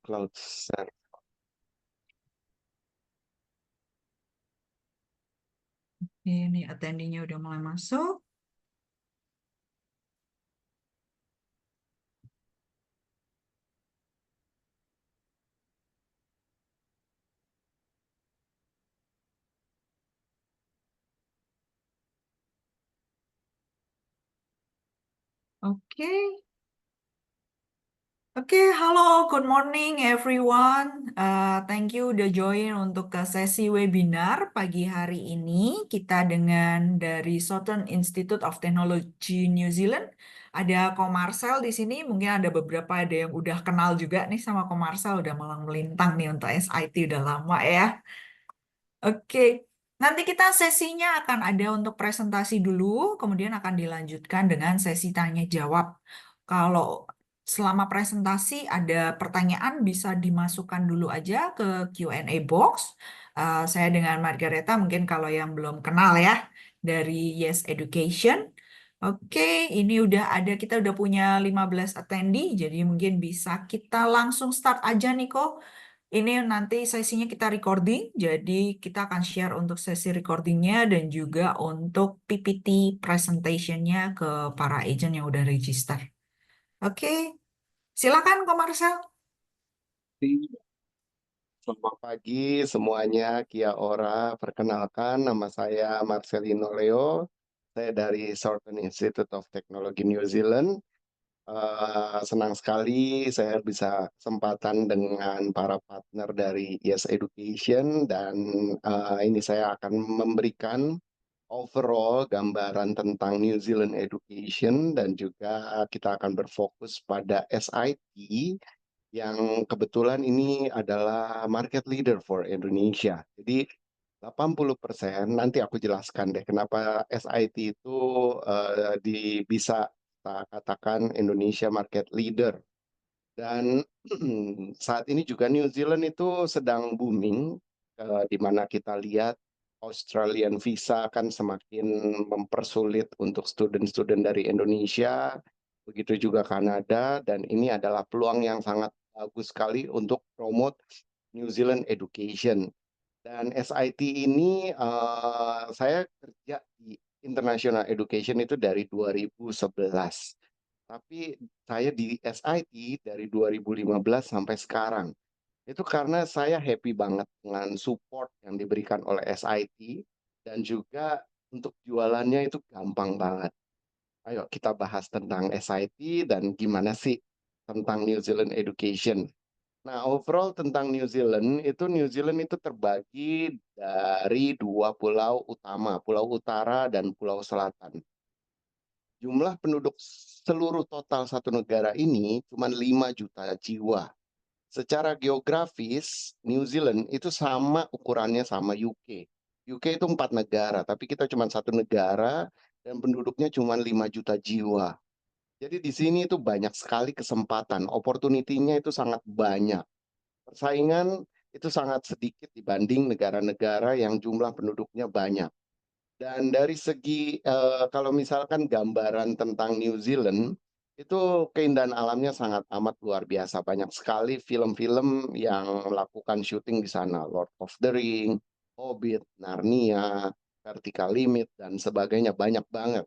cloud server. Ini attendinya udah mulai masuk. Oke. Oke, halo, good morning everyone. Thank you udah join untuk ke sesi webinar pagi hari ini. Kita dengan dari Southern Institute of Technology New Zealand. Ada Ko Marcel di sini. Mungkin ada yang udah kenal juga nih sama Ko Marcel. Udah malang melintang nih untuk SIT udah lama ya. Oke, nanti kita sesinya akan ada untuk presentasi dulu, kemudian akan dilanjutkan dengan sesi tanya jawab. Kalau selama presentasi ada pertanyaan bisa dimasukkan dulu aja ke Q&A box. Saya dengan Margareta mungkin kalau yang belum kenal ya dari Yes Education. Oke, ini kita udah punya 15 attendee, jadi mungkin bisa kita langsung start aja nih kok. Ini nanti sesinya kita recording, jadi kita akan share untuk sesi recordingnya dan juga untuk PPT presentationnya ke para agent yang udah register. Oke, silakan Ko Marcel. Selamat pagi semuanya, Kia ora. Perkenalkan, nama saya Marcelino Leo. Saya dari Southern Institute of Technology New Zealand. Senang sekali saya bisa kesempatan dengan para partner dari Yes Education dan ini saya akan memberikan overall gambaran tentang New Zealand Education dan juga kita akan berfokus pada SIT yang kebetulan ini adalah market leader for Indonesia. Jadi 80% nanti aku jelaskan deh kenapa SIT itu bisa kita katakan Indonesia market leader. Dan saat ini juga New Zealand itu sedang booming, di mana kita lihat Australian visa kan semakin mempersulit untuk student-student dari Indonesia, begitu juga Kanada, dan ini adalah peluang yang sangat bagus sekali untuk promote New Zealand education. Dan SIT ini saya kerja di International Education itu dari 2011. Tapi saya di SIT dari 2015 sampai sekarang. Itu karena saya happy banget dengan support yang diberikan oleh SIT dan juga untuk jualannya itu gampang banget. Ayo kita bahas tentang SIT dan gimana sih tentang New Zealand Education. Nah, overall tentang New Zealand itu terbagi dari dua pulau utama, Pulau Utara dan Pulau Selatan. Jumlah penduduk seluruh total satu negara ini cuma 5 juta jiwa. Secara geografis, New Zealand itu sama ukurannya sama UK. UK itu 4 negara, tapi kita cuma satu negara dan penduduknya cuma 5 juta jiwa. Jadi di sini itu banyak sekali kesempatan, opportunity-nya itu sangat banyak. Persaingan itu sangat sedikit dibanding negara-negara yang jumlah penduduknya banyak. Dan dari segi kalau misalkan gambaran tentang New Zealand, itu keindahan alamnya sangat amat luar biasa. Banyak sekali film-film yang melakukan syuting di sana. Lord of the Ring, Hobbit, Narnia, Vertical Limit, dan sebagainya. Banyak banget.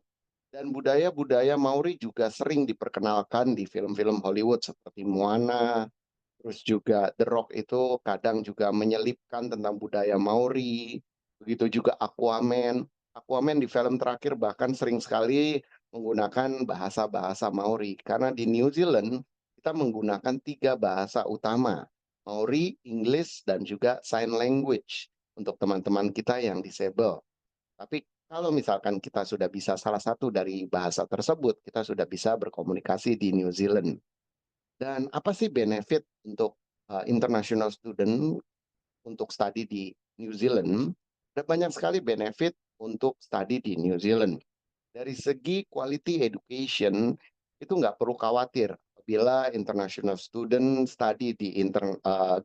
Dan budaya-budaya Maori juga sering diperkenalkan di film-film Hollywood seperti Moana. Terus juga The Rock itu kadang juga menyelipkan tentang budaya Maori. Begitu juga Aquaman. Aquaman di film terakhir bahkan sering sekali menggunakan bahasa-bahasa Maori. Karena di New Zealand kita menggunakan 3 bahasa utama. Maori, English, dan juga Sign Language untuk teman-teman kita yang disable. Tapi kalau misalkan kita sudah bisa salah satu dari bahasa tersebut, kita sudah bisa berkomunikasi di New Zealand. Dan apa sih benefit untuk international student untuk study di New Zealand? Ada banyak sekali benefit untuk study di New Zealand. Dari segi quality education, itu nggak perlu khawatir bila international student study di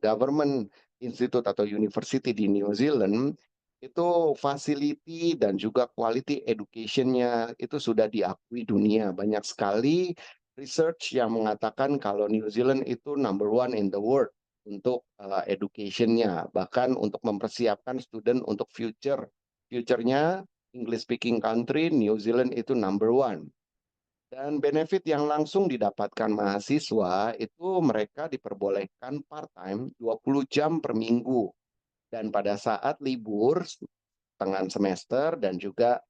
government institute atau university di New Zealand, itu facility dan juga quality education-nya itu sudah diakui dunia. Banyak sekali research yang mengatakan kalau New Zealand itu number one in the world untuk education-nya, bahkan untuk mempersiapkan student untuk future-nya English speaking country, New Zealand itu number one. Dan benefit yang langsung didapatkan mahasiswa itu mereka diperbolehkan part-time 20 jam per minggu. Dan pada saat libur tengah semester dan juga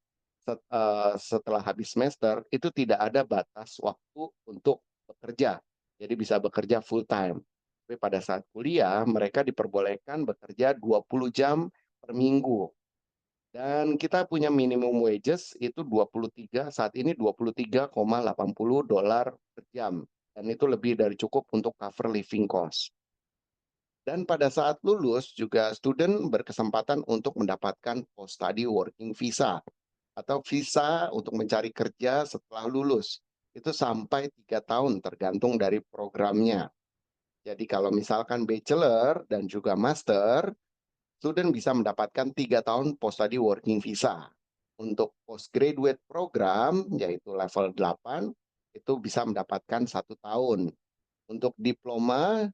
setelah habis semester itu tidak ada batas waktu untuk bekerja. Jadi bisa bekerja full time. Tapi pada saat kuliah mereka diperbolehkan bekerja 20 jam per minggu. Dan kita punya minimum wages itu 23 saat ini 23,80 dolar per jam. Dan itu lebih dari cukup untuk cover living cost. Dan pada saat lulus juga student berkesempatan untuk mendapatkan post study working visa atau visa untuk mencari kerja setelah lulus. Itu sampai 3 tahun tergantung dari programnya. Jadi kalau misalkan bachelor dan juga master, student bisa mendapatkan 3 tahun post study working visa. Untuk postgraduate program, yaitu level 8, itu bisa mendapatkan 1 tahun. Untuk diploma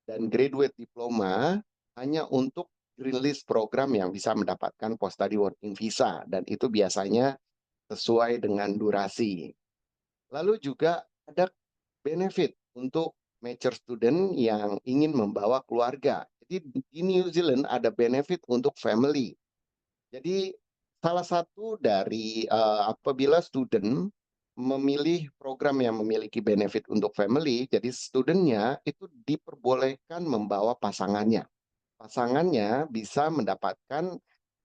dan graduate diploma, hanya untuk green list program yang bisa mendapatkan post study working visa. Dan itu biasanya sesuai dengan durasi. Lalu juga ada benefit untuk mature student yang ingin membawa keluarga. Jadi di New Zealand ada benefit untuk family. Jadi salah satu dari apabila student memilih program yang memiliki benefit untuk family, jadi studentnya itu diperbolehkan membawa pasangannya. Pasangannya bisa mendapatkan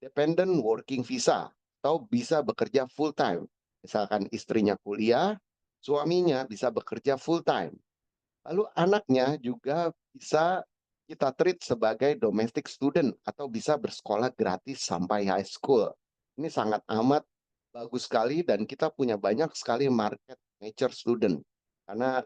dependent working visa atau bisa bekerja full time. Misalkan istrinya kuliah, suaminya bisa bekerja full time. Lalu anaknya juga bisa kita treat sebagai domestic student atau bisa bersekolah gratis sampai high school. Ini sangat amat bagus sekali dan kita punya banyak sekali market mature student. Karena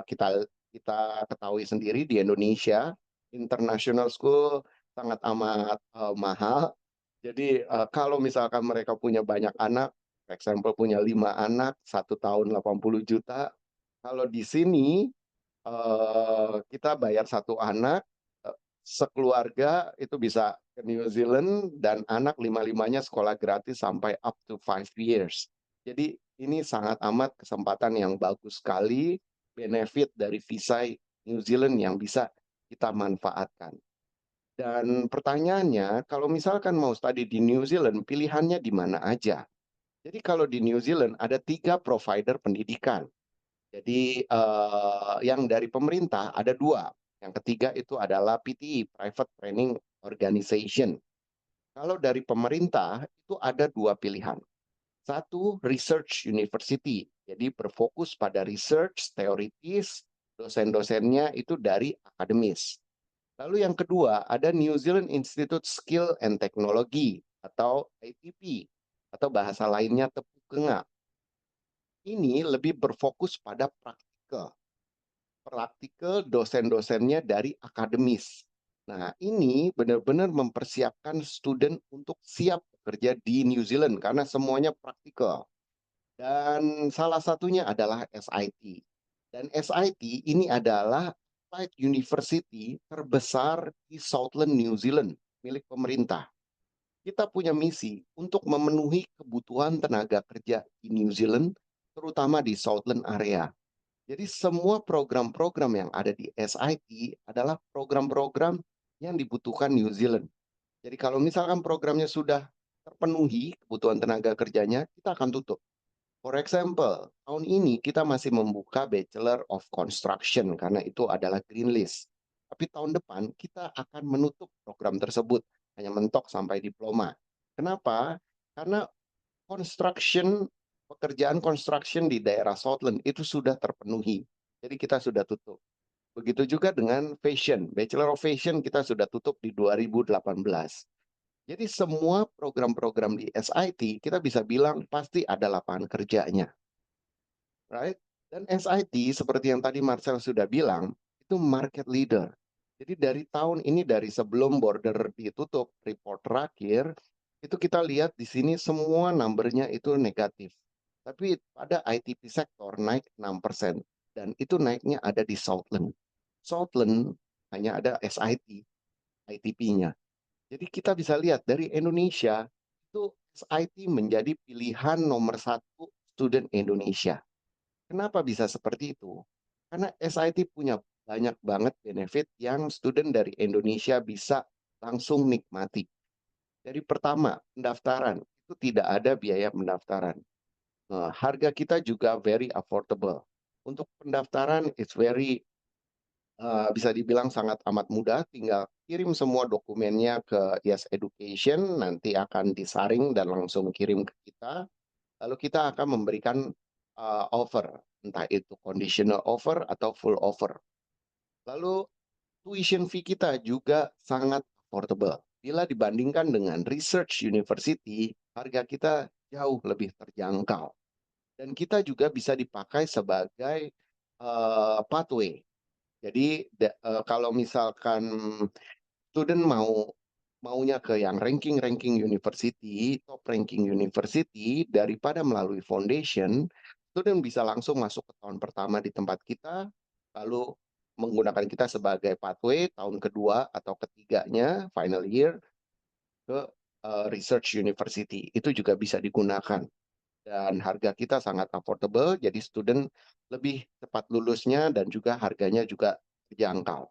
kita kita ketahui sendiri di Indonesia international school sangat amat mahal. Jadi kalau misalkan mereka punya banyak anak, for example punya 5 anak, 1 tahun 80 juta, kalau di sini kita bayar 1 anak, sekeluarga itu bisa ke New Zealand dan anak lima-limanya sekolah gratis sampai up to 5 years. Jadi ini sangat amat kesempatan yang bagus sekali, benefit dari visa New Zealand yang bisa kita manfaatkan. Dan pertanyaannya, kalau misalkan mau study di New Zealand, pilihannya di mana aja? Jadi kalau di New Zealand ada 3 provider pendidikan. Jadi yang dari pemerintah ada 2. Yang ketiga itu adalah PTE, Private Training Organization. Kalau dari pemerintah itu ada 2 pilihan. Satu, Research University. Jadi berfokus pada research, teoritis, dosen-dosennya itu dari akademis. Lalu yang kedua, ada New Zealand Institute Skill and Technology atau ITP atau bahasa lainnya Tepuk Kengah. Ini lebih berfokus pada praktikal dosen-dosennya dari akademis. Nah, ini benar-benar mempersiapkan student untuk siap bekerja di New Zealand karena semuanya praktikal. Dan salah satunya adalah SIT. Dan SIT ini adalah Applied University terbesar di Southland New Zealand, milik pemerintah. Kita punya misi untuk memenuhi kebutuhan tenaga kerja di New Zealand, terutama di Southland area. Jadi semua program-program yang ada di SIT adalah program-program yang dibutuhkan New Zealand. Jadi kalau misalkan programnya sudah terpenuhi kebutuhan tenaga kerjanya, kita akan tutup. For example, tahun ini kita masih membuka Bachelor of Construction karena itu adalah green list. Tapi tahun depan kita akan menutup program tersebut, hanya mentok sampai diploma. Kenapa? Karena construction pekerjaan construction di daerah Southland itu sudah terpenuhi. Jadi kita sudah tutup. Begitu juga dengan fashion. Bachelor of Fashion kita sudah tutup di 2018. Jadi semua program-program di SIT kita bisa bilang pasti ada lapangan kerjanya, right? Dan SIT seperti yang tadi Marcel sudah bilang, itu market leader. Jadi dari tahun ini, dari sebelum border ditutup, report terakhir, itu kita lihat di sini semua numbernya itu negatif. Tapi pada ITP sektor naik 6%. Dan itu naiknya ada di Southland. Southland hanya ada SIT, ITP-nya. Jadi kita bisa lihat dari Indonesia, itu SIT menjadi pilihan nomor satu student Indonesia. Kenapa bisa seperti itu? Karena SIT punya banyak banget benefit yang student dari Indonesia bisa langsung nikmati. Jadi pertama, pendaftaran. Itu tidak ada biaya pendaftaran. Harga kita juga very affordable. Untuk pendaftaran, it's very bisa dibilang sangat amat mudah, tinggal kirim semua dokumennya ke Yes Education, nanti akan disaring dan langsung kirim ke kita. Lalu kita akan memberikan offer, entah itu conditional offer atau full offer. Lalu tuition fee kita juga sangat affordable. Bila dibandingkan dengan research university, harga kita jauh lebih terjangkau. Dan kita juga bisa dipakai sebagai pathway. Jadi kalau misalkan student maunya ke yang ranking-ranking university, top ranking university, daripada melalui foundation, student bisa langsung masuk ke tahun pertama di tempat kita, lalu menggunakan kita sebagai pathway tahun kedua atau ketiganya, final year, ke research university. Itu juga bisa digunakan. Dan harga kita sangat affordable, jadi student lebih cepat lulusnya dan juga harganya juga terjangkau.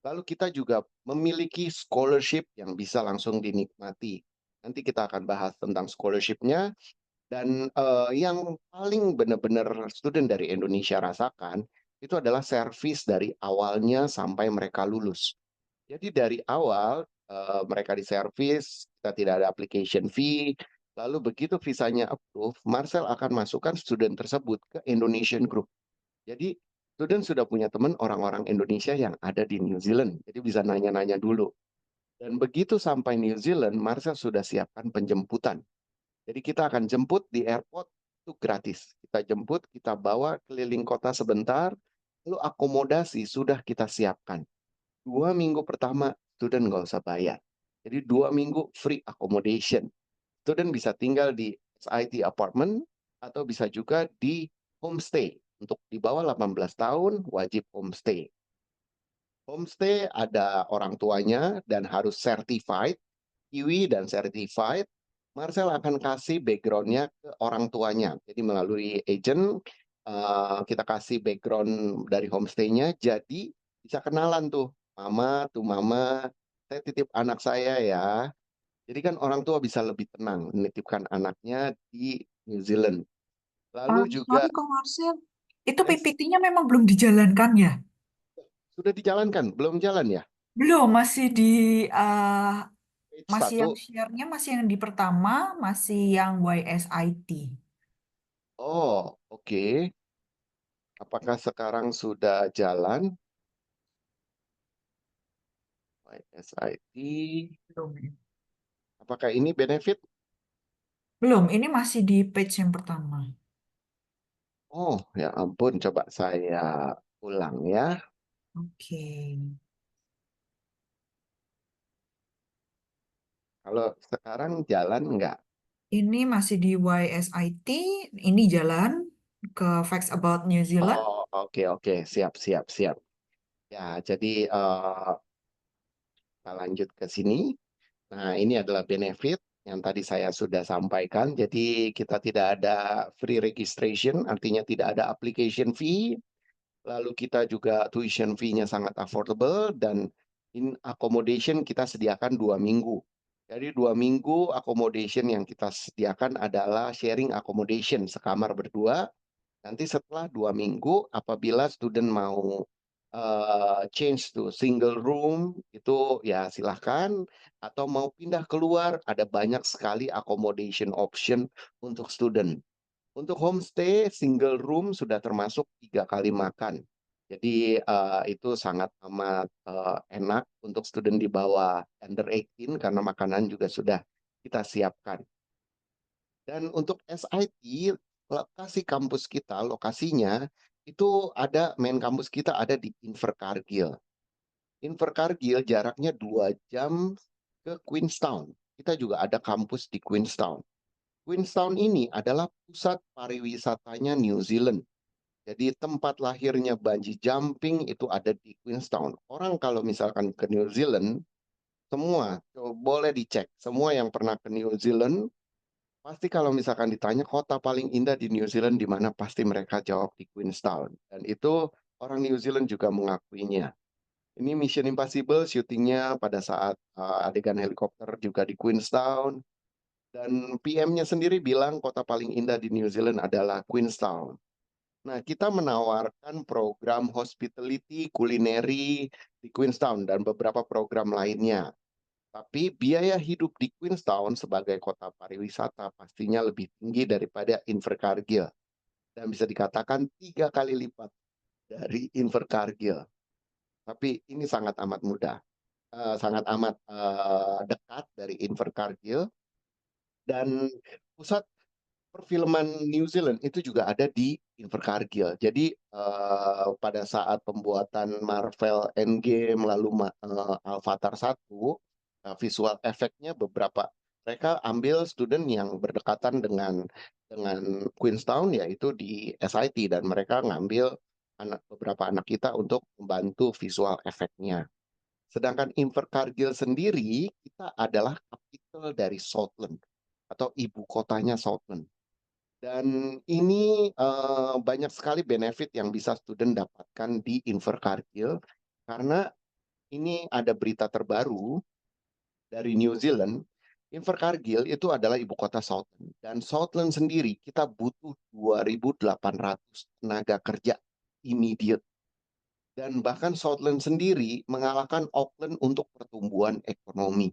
Lalu kita juga memiliki scholarship yang bisa langsung dinikmati. Nanti kita akan bahas tentang scholarship-nya dan yang paling benar-benar student dari Indonesia rasakan itu adalah servis dari awalnya sampai mereka lulus. Jadi dari awal mereka diservis, kita tidak ada application fee. Lalu begitu visanya approve, Marcel akan masukkan student tersebut ke Indonesian Group. Jadi student sudah punya teman orang-orang Indonesia yang ada di New Zealand. Jadi bisa nanya-nanya dulu. Dan begitu sampai New Zealand, Marcel sudah siapkan penjemputan. Jadi kita akan jemput di airport itu gratis. Kita jemput, kita bawa keliling kota sebentar, lalu akomodasi sudah kita siapkan. 2 minggu pertama student nggak usah bayar. Jadi 2 minggu free accommodation. Student bisa tinggal di SIT apartment atau bisa juga di homestay. Untuk di bawah 18 tahun wajib homestay. Homestay ada orang tuanya dan harus certified, Kiwi dan certified. Marcel akan kasih backgroundnya ke orang tuanya. Jadi melalui agent kita kasih background dari homestay-nya. Jadi bisa kenalan tuh mama, saya titip anak saya ya. Jadi kan orang tua bisa lebih tenang menitipkan anaknya di New Zealand. Lalu juga Sorry Kok Marcel, itu yes, PPT-nya memang belum dijalankan ya? sudah dijalankan, belum jalan ya? Belum, masih di eh, Page masih yang 1. share-nya masih yang di pertama, masih yang YSIT. Oh, oke. Apakah sekarang sudah jalan? SIT. Belum, ya? Apakah ini benefit? Belum, ini masih di page yang pertama. Oh, ya ampun. Coba saya ulang ya. Oke. Kalau sekarang jalan nggak? Ini masih di YSIT, ini jalan ke Facts About New Zealand. Oh, oke, oke. Siap, siap, siap. Ya, jadi kita lanjut ke sini. Nah, ini adalah benefit yang tadi saya sudah sampaikan. Jadi kita tidak ada free registration, artinya tidak ada application fee. Lalu kita juga tuition fee-nya sangat affordable dan in accommodation kita sediakan 2 minggu. Jadi 2 minggu accommodation yang kita sediakan adalah sharing accommodation sekamar berdua. Nanti setelah 2 minggu, apabila student mau change to single room, itu ya silahkan. Atau mau pindah keluar, ada banyak sekali accommodation option untuk student. Untuk homestay, single room sudah termasuk 3 kali makan. Jadi itu sangat amat enak untuk student di bawah under 18 karena makanan juga sudah kita siapkan. Dan untuk SIT, lokasi kampus kita, lokasinya itu ada main kampus kita ada di Invercargill. Invercargill jaraknya 2 jam ke Queenstown. Kita juga ada kampus di Queenstown. Queenstown ini adalah pusat pariwisatanya New Zealand. Jadi tempat lahirnya bungee jumping itu ada di Queenstown. Orang kalau misalkan ke New Zealand, semua boleh dicek. Semua yang pernah ke New Zealand, pasti kalau misalkan ditanya kota paling indah di New Zealand di mana, pasti mereka jawab di Queenstown. Dan itu orang New Zealand juga mengakuinya. Ini Mission Impossible syutingnya pada saat adegan helikopter juga di Queenstown. Dan PM-nya sendiri bilang kota paling indah di New Zealand adalah Queenstown. Nah, kita menawarkan program hospitality, kulineri di Queenstown dan beberapa program lainnya. Tapi biaya hidup di Queenstown sebagai kota pariwisata pastinya lebih tinggi daripada Invercargill. Dan bisa dikatakan 3 kali lipat dari Invercargill. Tapi ini sangat amat mudah, sangat amat dekat dari Invercargill. Dan pusat perfilman New Zealand itu juga ada di Invercargill. Jadi pada saat pembuatan Marvel Endgame lalu Avatar 1, visual efeknya beberapa mereka ambil student yang berdekatan dengan Queenstown yaitu di SIT dan mereka ngambil beberapa anak kita untuk membantu visual efeknya. Sedangkan Invercargill sendiri kita adalah capital dari Southland atau ibu kotanya Southland. Dan ini banyak sekali benefit yang bisa student dapatkan di Invercargill karena ini ada berita terbaru dari New Zealand. Invercargill itu adalah ibu kota Southland dan Southland sendiri kita butuh 2.800 tenaga kerja immediate, dan bahkan Southland sendiri mengalahkan Auckland untuk pertumbuhan ekonomi.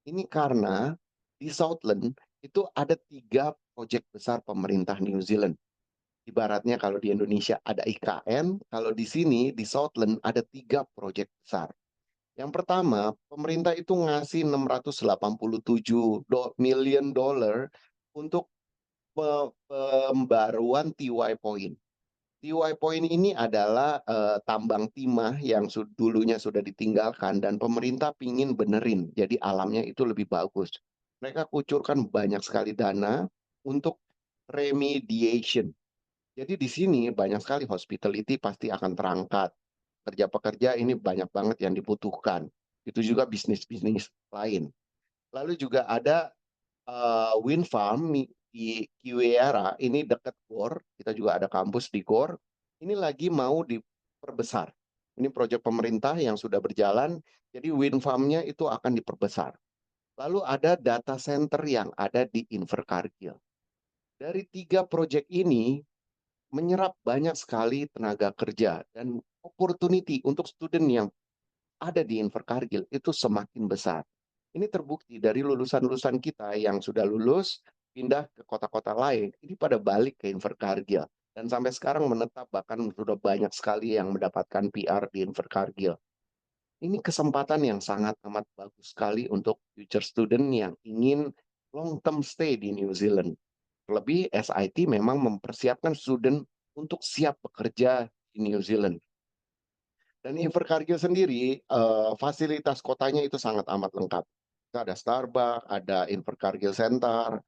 Ini karena di Southland itu ada 3 proyek besar pemerintah New Zealand. Ibaratnya kalau di Indonesia ada IKN, kalau di sini di Southland ada 3 proyek besar. Yang pertama, pemerintah itu ngasih 687 million dollar untuk pembaruan TY Point. TY Point ini adalah tambang timah yang dulunya sudah ditinggalkan dan pemerintah pingin benerin, jadi alamnya itu lebih bagus. Mereka kucurkan banyak sekali dana untuk remediation. Jadi di sini banyak sekali hospitality pasti akan terangkat. Pekerja-pekerja ini banyak banget yang dibutuhkan. Itu juga bisnis-bisnis lain. Lalu juga ada wind farm di Kiwera, ini dekat Gor. Kita juga ada kampus di Gor. Ini lagi mau diperbesar. Ini proyek pemerintah yang sudah berjalan. Jadi wind farm-nya itu akan diperbesar. Lalu ada data center yang ada di Invercargill. Dari 3 proyek ini, menyerap banyak sekali tenaga kerja dan opportunity untuk student yang ada di Invercargill itu semakin besar. Ini terbukti dari lulusan-lulusan kita yang sudah lulus pindah ke kota-kota lain, ini pada balik ke Invercargill dan sampai sekarang menetap, bahkan sudah banyak sekali yang mendapatkan PR di Invercargill. Ini kesempatan yang sangat amat bagus sekali untuk future student yang ingin long term stay di New Zealand. Terlebih SIT memang mempersiapkan student untuk siap bekerja di New Zealand. Dan Invercargill sendiri, fasilitas kotanya itu sangat amat lengkap. Ada Starbucks, ada Invercargill Center,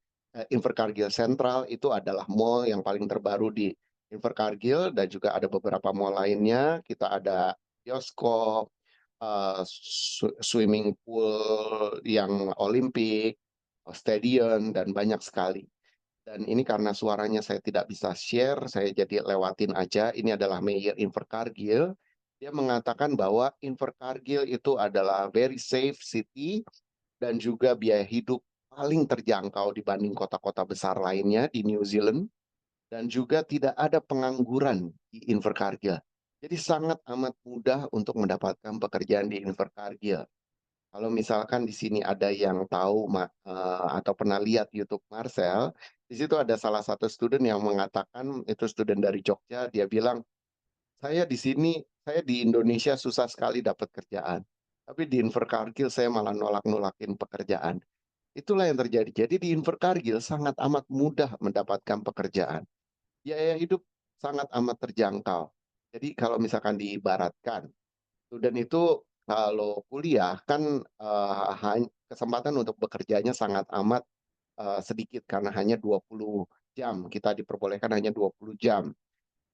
Invercargill Central itu adalah mall yang paling terbaru di Invercargill dan juga ada beberapa mall lainnya. Kita ada bioskop, swimming pool yang Olimpik, stadion dan banyak sekali. Dan ini karena suaranya saya tidak bisa share, saya jadi lewatin aja. Ini adalah Mayor Invercargill. Dia mengatakan bahwa Invercargill itu adalah very safe city dan juga biaya hidup paling terjangkau dibanding kota-kota besar lainnya di New Zealand. Dan juga tidak ada pengangguran di Invercargill. Jadi sangat amat mudah untuk mendapatkan pekerjaan di Invercargill. Kalau misalkan di sini ada yang tahu atau pernah lihat YouTube Marcel, di situ ada salah satu student yang mengatakan, itu student dari Jogja, dia bilang, saya di sini, saya di Indonesia susah sekali dapat kerjaan. Tapi di Invercargill saya malah nolak-nolakin pekerjaan. Itulah yang terjadi. Jadi di Invercargill sangat amat mudah mendapatkan pekerjaan. Biaya hidup sangat amat terjangkau. Jadi kalau misalkan diibaratkan, student itu kalau kuliah kan kesempatan untuk bekerjanya sangat amat sedikit karena hanya 20 jam. Kita diperbolehkan hanya 20 jam.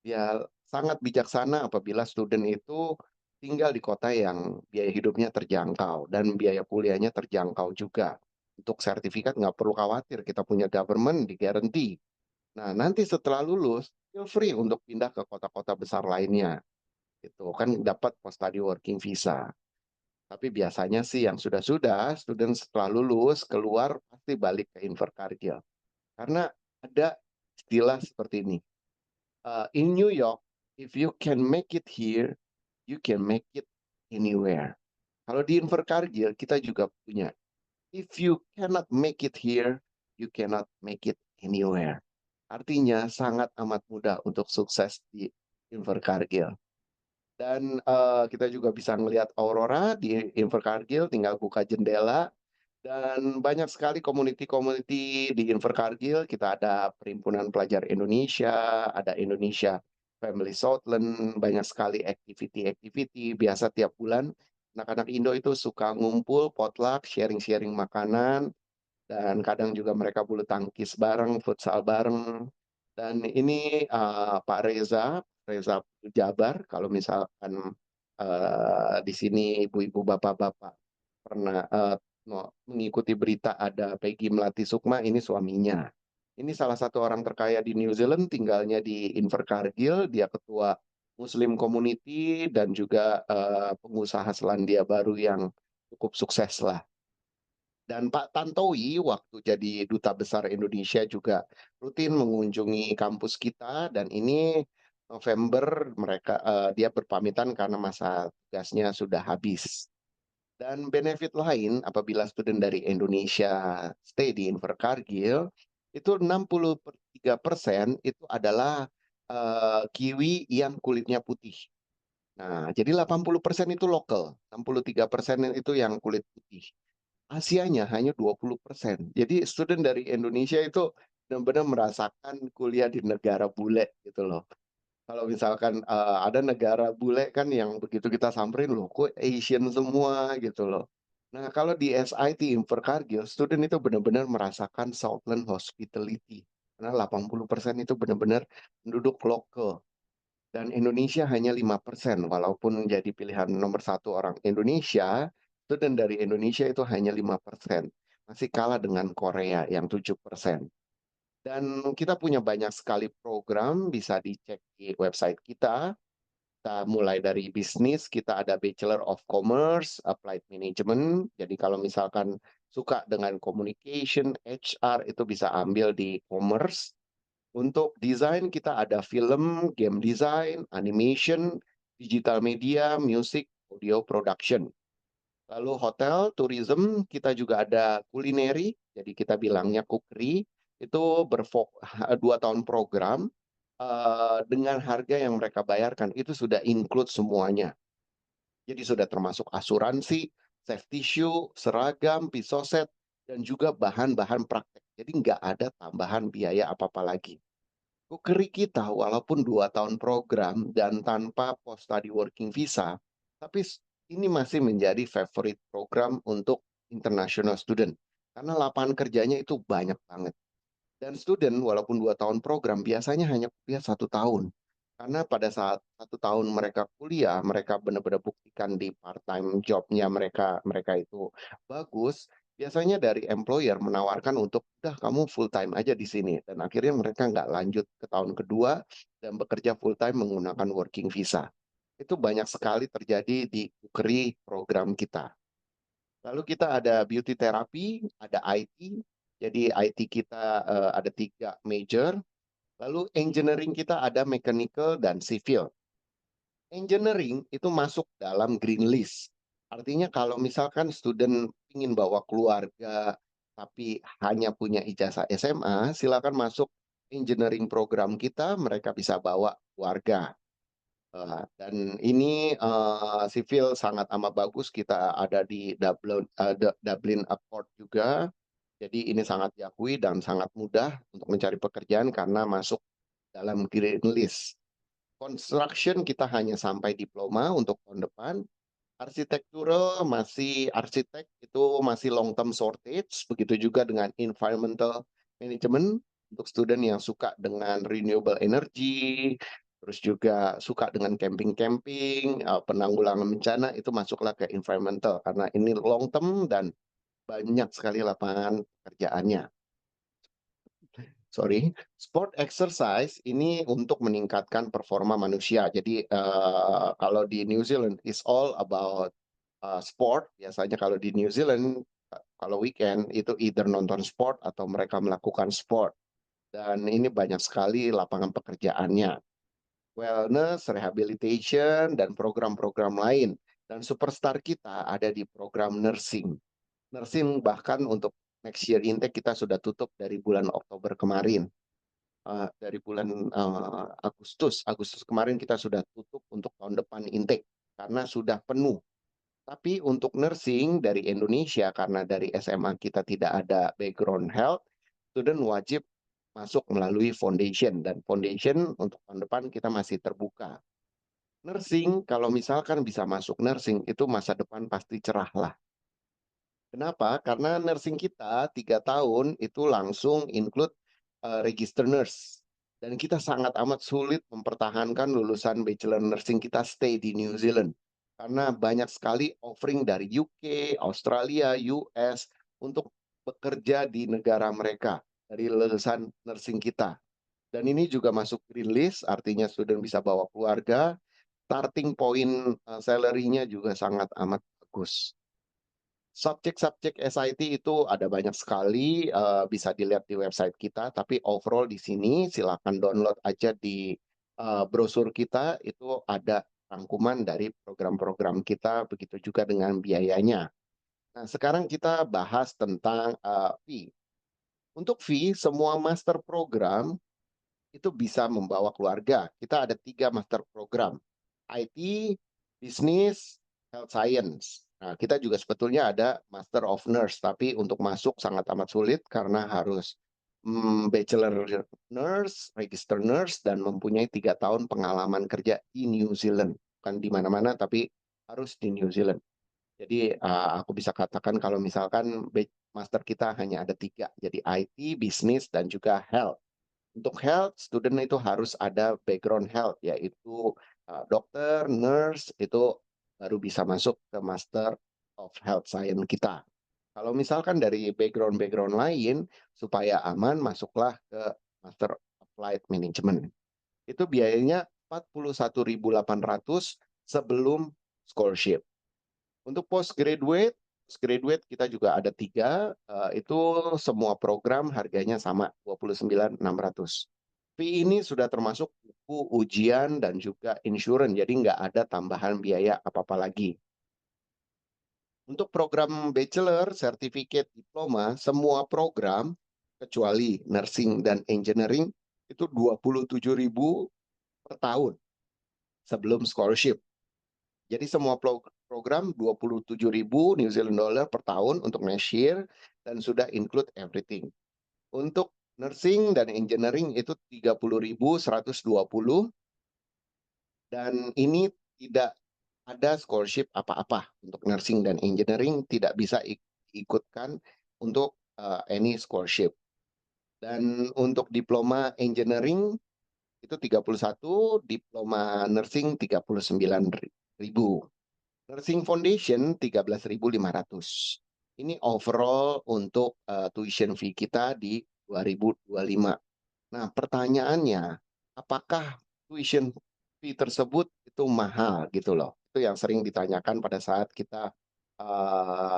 Ya, sangat bijaksana apabila student itu tinggal di kota yang biaya hidupnya terjangkau dan biaya kuliahnya terjangkau juga. Untuk sertifikat nggak perlu khawatir, kita punya government di guarantee. Nah, nanti setelah lulus, feel free untuk pindah ke kota-kota besar lainnya. Itu kan dapat post study working visa. Tapi biasanya sih yang sudah-sudah, student setelah lulus keluar pasti balik ke Invercargill. Karena ada istilah seperti ini. In New York, if you can make it here, you can make it anywhere. Kalau di Invercargill kita juga punya. If you cannot make it here, you cannot make it anywhere. Artinya sangat amat mudah untuk sukses di Invercargill. Dan kita juga bisa melihat aurora di Invercargill, tinggal buka jendela dan banyak sekali community-community di Invercargill. Kita ada Perhimpunan Pelajar Indonesia, ada Indonesia Family Southland, banyak sekali activity-activity. Biasa tiap bulan anak-anak Indo itu suka ngumpul, potluck, sharing-sharing makanan, dan kadang juga mereka bulu tangkis bareng, futsal bareng. Dan ini Pak Reza Jabar, kalau misalkan di sini ibu-ibu, bapak-bapak pernah mengikuti berita ada Peggy Melati Sukma, ini suaminya. Ini salah satu orang terkaya di New Zealand, tinggalnya di Invercargill, dia ketua Muslim Community dan juga pengusaha Selandia Baru yang cukup sukses lah. Dan Pak Tantowi waktu jadi Duta Besar Indonesia juga rutin mengunjungi kampus kita dan ini November dia berpamitan karena masa tugasnya sudah habis. Dan benefit lain apabila student dari Indonesia stay di Invercargill itu 63% itu adalah Kiwi yang kulitnya putih. Nah, jadi 80% itu lokal, 63% itu yang kulit putih. Asianya hanya 20%. Jadi student dari Indonesia itu benar-benar merasakan kuliah di negara bule gitu loh. Kalau misalkan ada negara bule kan yang begitu kita samperin, loh kok Asian semua gitu loh. Nah, kalau di SIT Invercargill, student itu benar-benar merasakan Southland Hospitality. Karena 80% itu benar-benar penduduk lokal. Dan Indonesia hanya 5%, walaupun jadi pilihan nomor satu orang Indonesia, student dari Indonesia itu hanya 5%. Masih kalah dengan Korea yang 7%. Dan kita punya banyak sekali program, bisa dicek di website kita. Kita mulai dari bisnis, kita ada Bachelor of Commerce, Applied Management. Jadi kalau misalkan suka dengan communication, HR, itu bisa ambil di commerce. Untuk desain kita ada film, game design, animation, digital media, music, audio production. Lalu hotel, tourism, kita juga ada kulineri, jadi kita bilangnya cookery, itu 2 tahun program, dengan harga yang mereka bayarkan, itu sudah include semuanya. Jadi sudah termasuk asuransi, safety shoe, seragam, pisau set, dan juga bahan-bahan praktek. Jadi nggak ada tambahan biaya apa-apa lagi. Kukeri kita walaupun 2 tahun program dan tanpa post study working visa, tapi ini masih menjadi favorite program untuk international student. Karena lapangan kerjanya itu banyak banget. Dan student walaupun 2 tahun program biasanya hanya kuliah 1 tahun. Karena pada saat 1 tahun mereka kuliah, mereka benar-benar buktikan di part-time jobnya mereka mereka itu bagus. Biasanya dari employer menawarkan untuk udah kamu full time aja di sini. Dan akhirnya mereka nggak lanjut ke tahun kedua dan bekerja full time menggunakan working visa. Itu banyak sekali terjadi di Kukeri program kita. Lalu kita ada beauty therapy, ada IT. Jadi IT kita ada 3 major. Lalu engineering kita ada mechanical dan civil. Engineering itu masuk dalam green list. Artinya kalau misalkan student ingin bawa keluarga tapi hanya punya ijazah SMA, silakan masuk engineering program kita, mereka bisa bawa keluarga. Dan ini sipil sangat amat bagus. Kita ada di Dublin Accord juga. Jadi ini sangat diakui dan sangat mudah untuk mencari pekerjaan karena masuk dalam green list. Construction kita hanya sampai diploma untuk tahun depan. Arsitektural masih arsitek itu masih long term shortage. Begitu juga dengan environmental management untuk student yang suka dengan renewable energy, terus juga suka dengan camping-camping, penanggulangan bencana itu masuklah ke environmental karena ini long term dan banyak sekali lapangan pekerjaannya. Sorry, sport exercise ini untuk meningkatkan performa manusia. Jadi, kalau di New Zealand is all about, sport. Biasanya kalau di New Zealand, kalau weekend itu either nonton sport atau mereka melakukan sport. Dan ini banyak sekali lapangan pekerjaannya. Wellness, rehabilitation, dan program-program lain. Dan superstar kita ada di program nursing. Nursing bahkan untuk next year intake kita sudah tutup dari bulan Oktober kemarin. Dari bulan, Agustus kemarin kita sudah tutup untuk tahun depan intake, karena sudah penuh. Tapi untuk nursing dari Indonesia, karena dari SMA kita tidak ada background health, student wajib masuk melalui foundation, dan foundation untuk tahun depan kita masih terbuka. Nursing, kalau misalkan bisa masuk nursing, itu masa depan pasti cerah lah. Kenapa? Karena nursing kita 3 tahun itu langsung include, register nurse. Dan kita sangat amat sulit mempertahankan lulusan bachelor nursing kita stay di New Zealand. Karena banyak sekali offering dari UK, Australia, US untuk bekerja di negara mereka dari lulusan nursing kita. Dan ini juga masuk green list, artinya student bisa bawa keluarga, starting point, salary-nya juga sangat amat bagus. Subjek-subjek SIT itu ada banyak sekali, bisa dilihat di website kita, tapi overall di sini silakan download aja di, brosur kita, itu ada rangkuman dari program-program kita, begitu juga dengan biayanya. Nah, sekarang kita bahas tentang, fee. Untuk fee, semua master program itu bisa membawa keluarga. Kita ada 3 master program, IT, bisnis, health science. Nah, kita juga sebetulnya ada Master of Nurse, tapi untuk masuk sangat amat sulit karena harus, bachelor nurse, register nurse, dan mempunyai 3 tahun pengalaman kerja di New Zealand. Bukan di mana-mana, tapi harus di New Zealand. Jadi, aku bisa katakan kalau misalkan master kita hanya ada 3, jadi IT, bisnis, dan juga health. Untuk health, student itu harus ada background health, yaitu, dokter, nurse, itu baru bisa masuk ke Master of Health Science kita. Kalau misalkan dari background-background lain, supaya aman masuklah ke Master Applied Management. Itu biayanya 41.800 sebelum scholarship. Untuk postgraduate kita juga ada 3, itu semua program harganya sama, 29.600. Fee ini sudah termasuk buku, ujian, dan juga insurance, jadi nggak ada tambahan biaya apa-apa lagi. Untuk program bachelor, certificate, diploma, semua program kecuali nursing dan engineering itu 27.000 per tahun sebelum scholarship. Jadi semua program 27.000 New Zealand dollar per tahun untuk next year dan sudah include everything. Untuk nursing dan engineering itu 30.120 dan ini tidak ada scholarship apa-apa untuk nursing dan engineering, tidak bisa ikutkan untuk any scholarship. Dan untuk diploma engineering itu 31, diploma nursing 39.000. Nursing Foundation 13.500. Ini overall untuk, tuition fee kita di 2025. Nah, pertanyaannya, apakah tuition fee tersebut itu mahal gitu loh? Itu yang sering ditanyakan pada saat kita,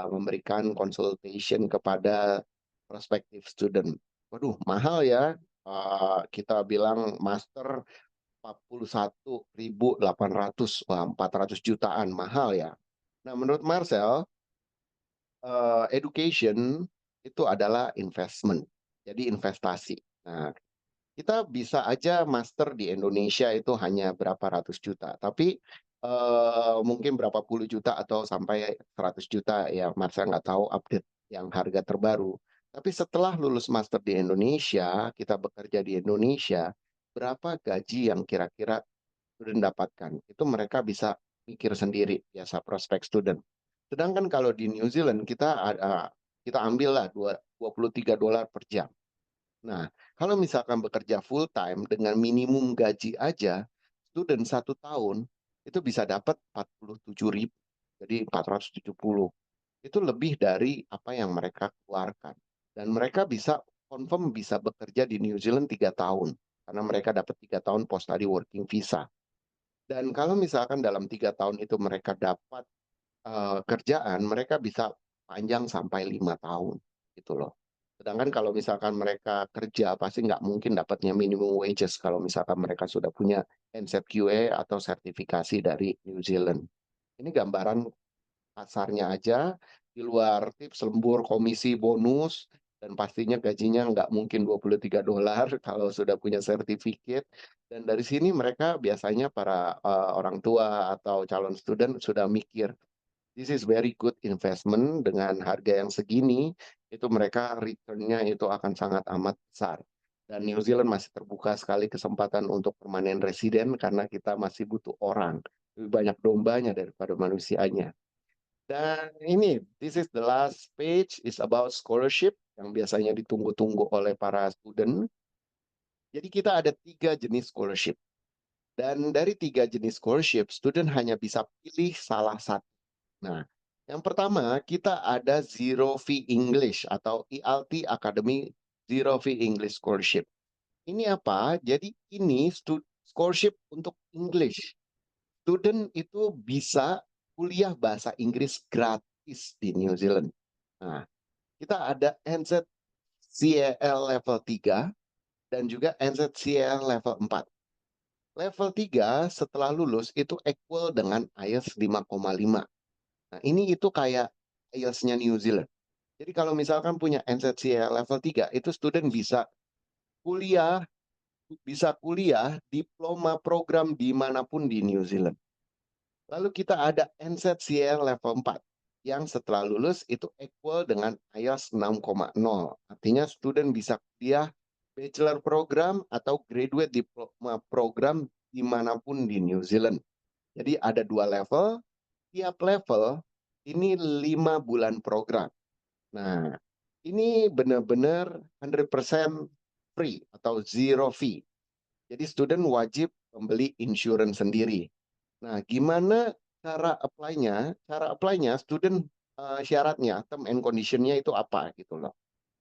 memberikan consultation kepada prospective student. "Waduh, mahal ya?" Kita bilang master 41.800, wah 400 jutaan, mahal ya. Nah, menurut Marcel, education itu adalah investment, jadi investasi. Nah, kita bisa aja master di Indonesia itu hanya berapa ratus juta, tapi, mungkin berapa puluh juta atau sampai 100 juta, ya Marcel nggak tahu update yang harga terbaru. Tapi setelah lulus master di Indonesia, kita bekerja di Indonesia, berapa gaji yang kira-kira student dapatkan, itu mereka bisa mikir sendiri, biasa prospek student. Sedangkan kalau di New Zealand kita ambillah 23 dolar per jam. Nah, kalau misalkan bekerja full time dengan minimum gaji aja, student 1 tahun itu bisa dapat 47.000, jadi 470. Itu lebih dari apa yang mereka keluarkan. Dan mereka bisa confirm bisa bekerja di New Zealand 3 tahun karena mereka dapat 3 tahun post study working visa. Dan kalau misalkan dalam 3 tahun itu mereka dapat kerjaan, mereka bisa panjang sampai 5 tahun gitu loh. Sedangkan kalau misalkan mereka kerja pasti nggak mungkin dapatnya minimum wages kalau misalkan mereka sudah punya NZQA atau sertifikasi dari New Zealand. Ini gambaran kasarnya aja, di luar tips, lembur, komisi, bonus, dan pastinya gajinya nggak mungkin $23 kalau sudah punya sertifikat. Dan dari sini mereka biasanya para orang tua atau calon student sudah mikir, this is very good investment dengan harga yang segini, itu mereka return-nya itu akan sangat amat besar. Dan New Zealand masih terbuka sekali kesempatan untuk permanen residen karena kita masih butuh orang. Lebih banyak dombanya daripada manusianya. Dan ini, this is the last page, is about scholarship yang biasanya ditunggu-tunggu oleh para student. Jadi kita ada 3 jenis scholarship. Dan dari 3 jenis scholarship, student hanya bisa pilih salah satu. Nah, yang pertama kita ada Zero Fee English atau ELT Academy Zero Fee English Scholarship. Ini apa? Jadi ini scholarship untuk English. Student itu bisa kuliah bahasa Inggris gratis di New Zealand. Nah, kita ada NZCL level 3 dan juga NZCL level 4. Level 3 setelah lulus itu equal dengan IELTS 5,5. Nah, ini itu kayak IELTS-nya New Zealand. Jadi kalau misalkan punya NZCL level 3, itu student kuliah, bisa kuliah diploma program dimanapun di New Zealand. Lalu kita ada NZCL level 4 yang setelah lulus itu equal dengan IELTS 6,0. Artinya student bisa kuliah bachelor program atau graduate diploma program dimanapun di New Zealand. Jadi ada 2 level, tiap level ini 5 bulan program. Nah, ini benar-benar 100% free atau zero fee. Jadi student wajib membeli insurance sendiri. Nah, gimana cara apply-nya? Cara apply-nya student syaratnya, term and condition-nya itu apa gitu loh.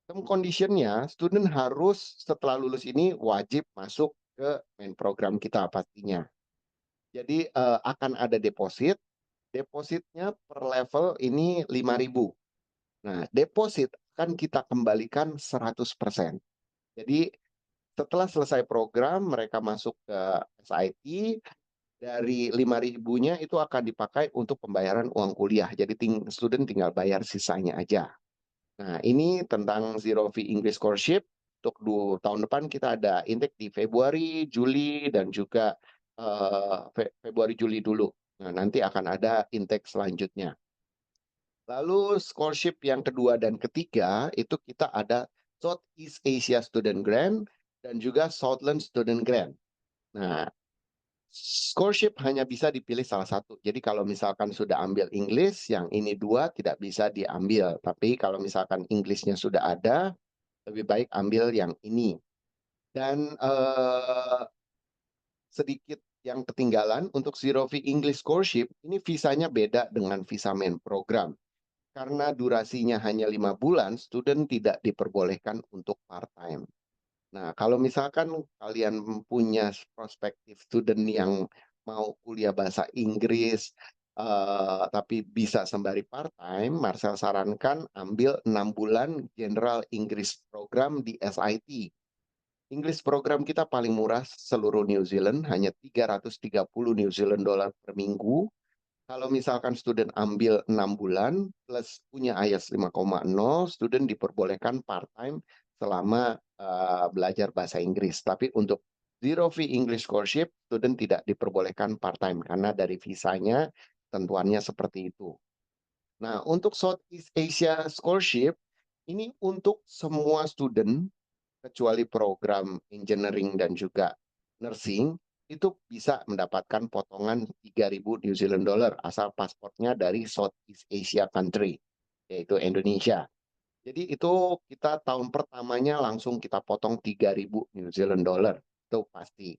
Term condition-nya, student harus setelah lulus ini wajib masuk ke main program kita pastinya. Jadi akan ada deposit, depositnya per level ini 5.000. Nah, deposit akan kita kembalikan 100%. Jadi setelah selesai program, mereka masuk ke SIT, dari 5.000-nya itu akan dipakai untuk pembayaran uang kuliah. Jadi student tinggal bayar sisanya aja. Nah, ini tentang Zero Fee English Scholarship. Untuk tahun depan kita ada intake di Februari, Juli, dan juga Februari, Juli dulu. Nah, nanti akan ada intake selanjutnya. Lalu scholarship yang kedua dan ketiga itu kita ada Southeast Asia Student Grant dan juga Southland Student Grant. Nah, scholarship hanya bisa dipilih salah satu. Jadi kalau misalkan sudah ambil English, yang ini 2 tidak bisa diambil. Tapi kalau misalkan Englishnya sudah ada, lebih baik ambil yang ini. Dan sedikit yang ketinggalan untuk Zero Fee English Scholarship, ini visanya beda dengan visa main program. Karena durasinya hanya 5 bulan, student tidak diperbolehkan untuk part-time. Nah, kalau misalkan kalian punya prospektif student yang mau kuliah bahasa Inggris, tapi bisa sembari part-time, Marcel sarankan ambil 6 bulan General English Program di SIT. English program kita paling murah seluruh New Zealand, hanya 330 New Zealand dollar per minggu. Kalau misalkan student ambil 6 bulan plus punya IELTS 5,0, student diperbolehkan part-time selama belajar bahasa Inggris. Tapi untuk Zero Fee English Scholarship, student tidak diperbolehkan part-time karena dari visanya tentuannya seperti itu. Nah, untuk Southeast Asia Scholarship, ini untuk semua student kecuali program engineering dan juga nursing, itu bisa mendapatkan potongan 3.000 New Zealand dollar asal pasportnya dari Southeast Asia country, yaitu Indonesia. Jadi itu kita tahun pertamanya langsung kita potong 3.000 New Zealand dollar, itu pasti.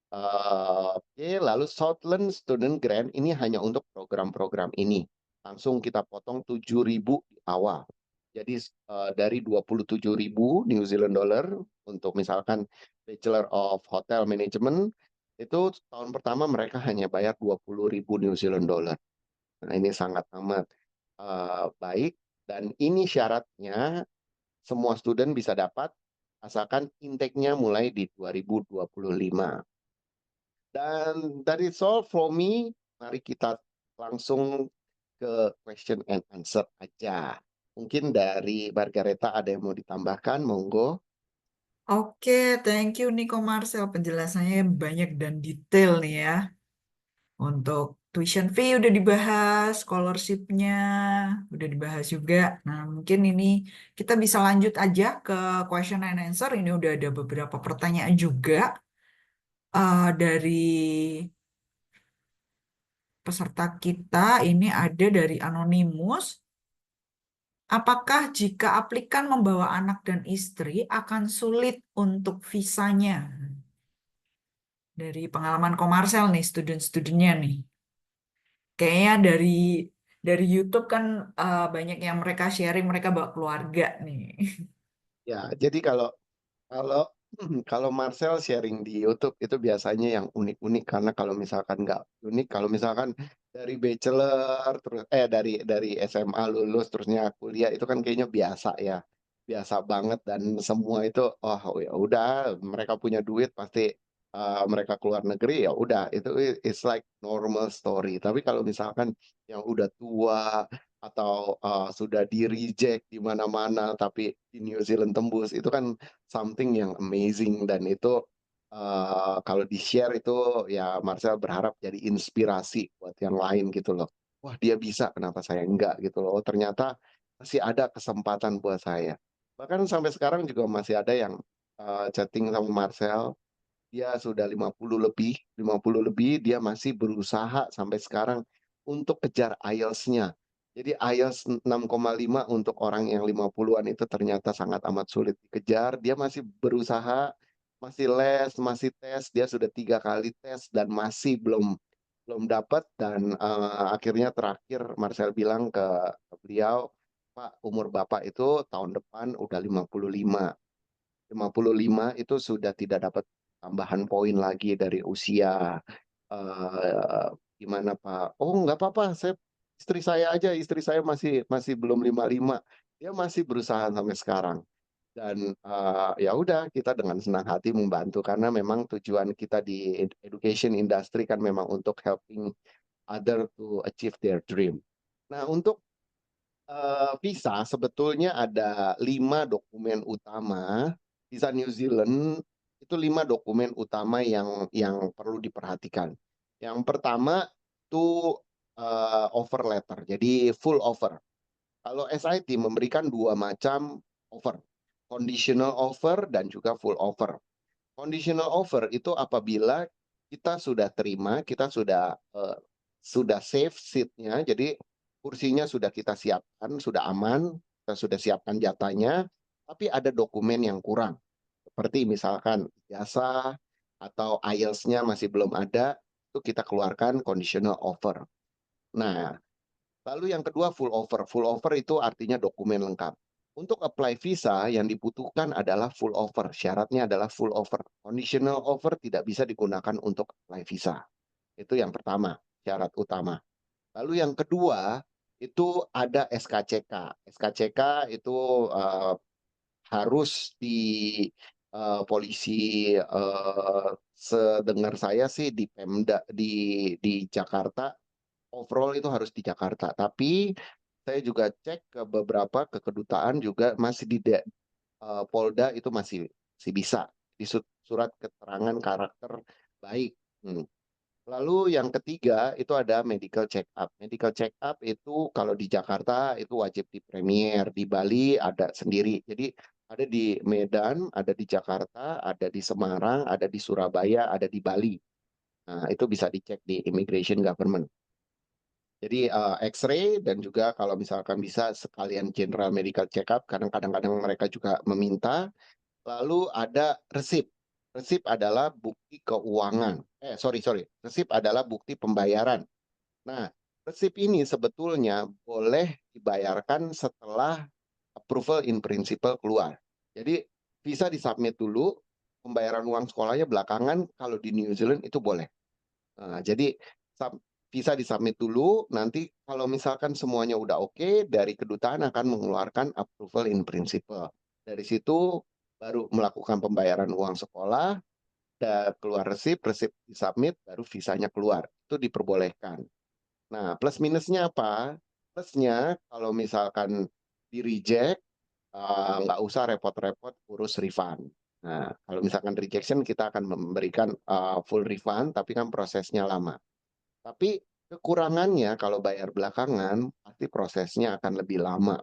Oke, lalu Southland Student Grant ini hanya untuk program-program ini. Langsung kita potong 7.000 di awal. Jadi dari 27.000 New Zealand dollar untuk misalkan Bachelor of Hotel Management itu tahun pertama mereka hanya bayar 20.000 New Zealand dollar. Nah, ini sangat amat baik dan ini syaratnya semua student bisa dapat asalkan intake-nya mulai di 2025. Dan dari all for me, mari kita langsung ke question and answer aja. Mungkin dari Margareta ada yang mau ditambahkan, monggo. Oke, thank you Nico Marcel. Penjelasannya banyak dan detail nih ya. Untuk tuition fee udah dibahas, scholarship-nya udah dibahas juga. Nah, mungkin ini kita bisa lanjut aja ke question and answer. Ini udah ada beberapa pertanyaan juga dari peserta kita. Ini ada dari Anonymous. Apakah jika aplikan membawa anak dan istri akan sulit untuk visanya? Dari pengalaman komersial nih, student-studentnya nih. Kayaknya dari YouTube kan banyak yang mereka sharing, mereka bawa keluarga nih. Ya, jadi kalau kalau Marcel sharing di YouTube itu biasanya yang unik-unik karena kalau misalkan nggak unik, kalau misalkan dari bachelor terus dari SMA lulus terusnya kuliah itu kan kayaknya biasa ya, biasa banget dan semua itu oh ya udah mereka punya duit pasti mereka keluar negeri ya udah itu it's like normal story. Tapi kalau misalkan yang udah tua atau sudah di reject di mana-mana tapi di New Zealand tembus itu kan something yang amazing dan itu kalau di-share itu ya Marcel berharap jadi inspirasi buat yang lain gitu loh. Wah dia bisa, kenapa saya enggak gitu loh. Oh ternyata masih ada kesempatan buat saya. Bahkan sampai sekarang juga masih ada yang chatting sama Marcel, dia sudah 50 lebih, dia masih berusaha sampai sekarang untuk kejar IELTS-nya. Jadi IELTS 6,5 untuk orang yang 50-an itu ternyata sangat amat sulit dikejar. Dia masih berusaha, masih les, masih tes. Dia sudah 3 kali tes dan masih belum belum dapat dan akhirnya terakhir Marcel bilang ke beliau, "Pak, umur Bapak itu tahun depan udah 55. 55 itu sudah tidak dapat tambahan poin lagi dari usia, gimana Pak? Oh nggak apa-apa, istri saya aja, istri saya masih masih belum 55." Dia masih berusaha sampai sekarang dan, ya udah kita dengan senang hati membantu karena memang tujuan kita di education industry kan memang untuk helping other to achieve their dream. Nah untuk visa sebetulnya ada 5 dokumen utama, visa New Zealand itu 5 dokumen utama yang perlu diperhatikan. Yang pertama itu, offer letter, jadi full offer. Kalau SIT memberikan 2 macam offer, conditional offer dan juga full offer. Conditional offer itu apabila kita sudah terima, kita sudah save seat-nya, jadi kursinya sudah kita siapkan, sudah aman, kita sudah siapkan jatahnya, tapi ada dokumen yang kurang. Seperti misalkan ijazah atau IELTS-nya masih belum ada, itu kita keluarkan conditional offer. Nah, lalu yang kedua full offer. Full offer itu artinya dokumen lengkap. Untuk apply visa yang dibutuhkan adalah full offer. Syaratnya adalah full offer. Conditional offer tidak bisa digunakan untuk apply visa. Itu yang pertama, syarat utama. Lalu yang kedua itu ada SKCK. SKCK itu harus di polisi sedengar saya sih di Pemda di Jakarta. Overall itu harus di Jakarta, tapi saya juga cek ke beberapa ke kedutaan juga masih Polda itu masih bisa di surat keterangan karakter baik. Hmm. Lalu yang ketiga itu ada medical check up. Medical check up itu kalau di Jakarta itu wajib di Premier, di Bali ada sendiri. Jadi ada di Medan, ada di Jakarta, ada di Semarang, ada di Surabaya, ada di Bali. Nah, itu bisa dicek di Immigration Government. Jadi X-ray dan juga kalau misalkan bisa sekalian general medical check up, kadang-kadang mereka juga meminta. Lalu ada resip. Resip adalah bukti keuangan. Sorry, resip adalah bukti pembayaran. Nah, resip ini sebetulnya boleh dibayarkan setelah approval in principle keluar. Jadi visa disubmit dulu, pembayaran uang sekolahnya belakangan, kalau di New Zealand itu boleh. Jadi visa disubmit dulu, nanti kalau misalkan semuanya udah oke, dari kedutaan akan mengeluarkan approval in principle. Dari situ baru melakukan pembayaran uang sekolah, keluar resip, resip disubmit, baru visanya keluar. Itu diperbolehkan. Nah, plus minusnya apa? Plusnya kalau misalkan di-reject, nggak usah repot-repot urus refund. Nah, kalau misalkan rejection, kita akan memberikan full refund, tapi kan prosesnya lama. Tapi kekurangannya kalau bayar belakangan, pasti prosesnya akan lebih lama.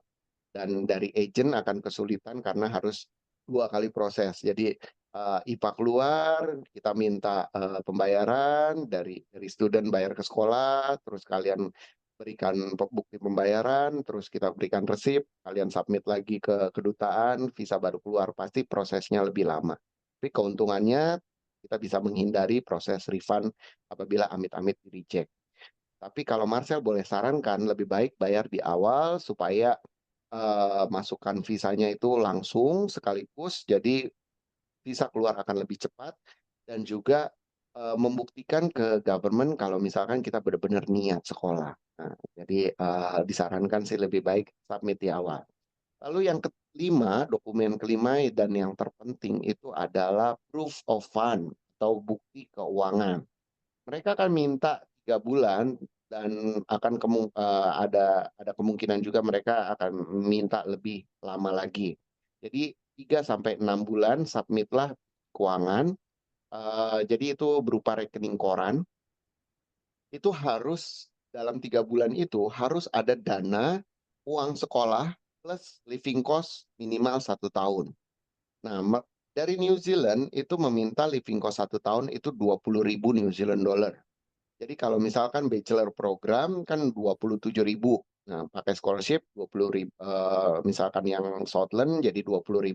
Dan dari agent akan kesulitan karena harus 2 kali proses. Jadi IPA keluar, kita minta pembayaran dari student bayar ke sekolah, terus kalian berikan bukti pembayaran, terus kita berikan resip, kalian submit lagi ke kedutaan, visa baru keluar, pasti prosesnya lebih lama. Tapi keuntungannya kita bisa menghindari proses refund apabila amit-amit di reject. Tapi kalau Marcel boleh sarankan, lebih baik bayar di awal supaya masukan visanya itu langsung sekaligus, jadi visa keluar akan lebih cepat dan juga membuktikan ke government kalau misalkan kita benar-benar niat sekolah. Nah, jadi disarankan sih lebih baik submit di awal. Lalu yang kelima, dokumen kelima dan yang terpenting itu adalah proof of fund atau bukti keuangan. Mereka akan minta 3 bulan dan ada kemungkinan juga mereka akan minta lebih lama lagi. Jadi 3 sampai 6 bulan submitlah keuangan. Jadi itu berupa rekening koran. Itu harus dalam 3 bulan itu harus ada dana uang sekolah plus living cost minimal 1 tahun. Nah, dari New Zealand itu meminta living cost 1 tahun itu 20.000 New Zealand dollar. Jadi kalau misalkan bachelor program kan 27.000. Nah, pakai scholarship 20.000, misalkan yang Southland jadi 20.000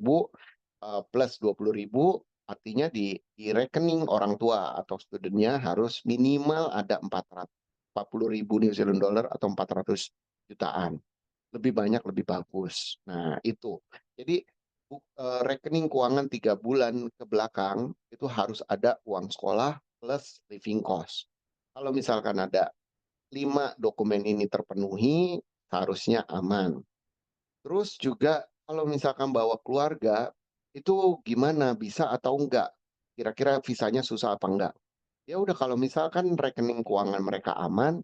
plus 20.000, artinya di rekening orang tua atau studentnya harus minimal ada 440.000 New Zealand dollar atau 400 jutaan. Lebih banyak lebih bagus. Nah, itu. Jadi rekening keuangan 3 bulan ke belakang itu harus ada uang sekolah plus living cost. Kalau misalkan ada 5 dokumen ini terpenuhi, seharusnya aman. Terus juga kalau misalkan bawa keluarga, itu gimana? Bisa atau enggak? Kira-kira visanya susah apa enggak? Ya udah kalau misalkan rekening keuangan mereka aman,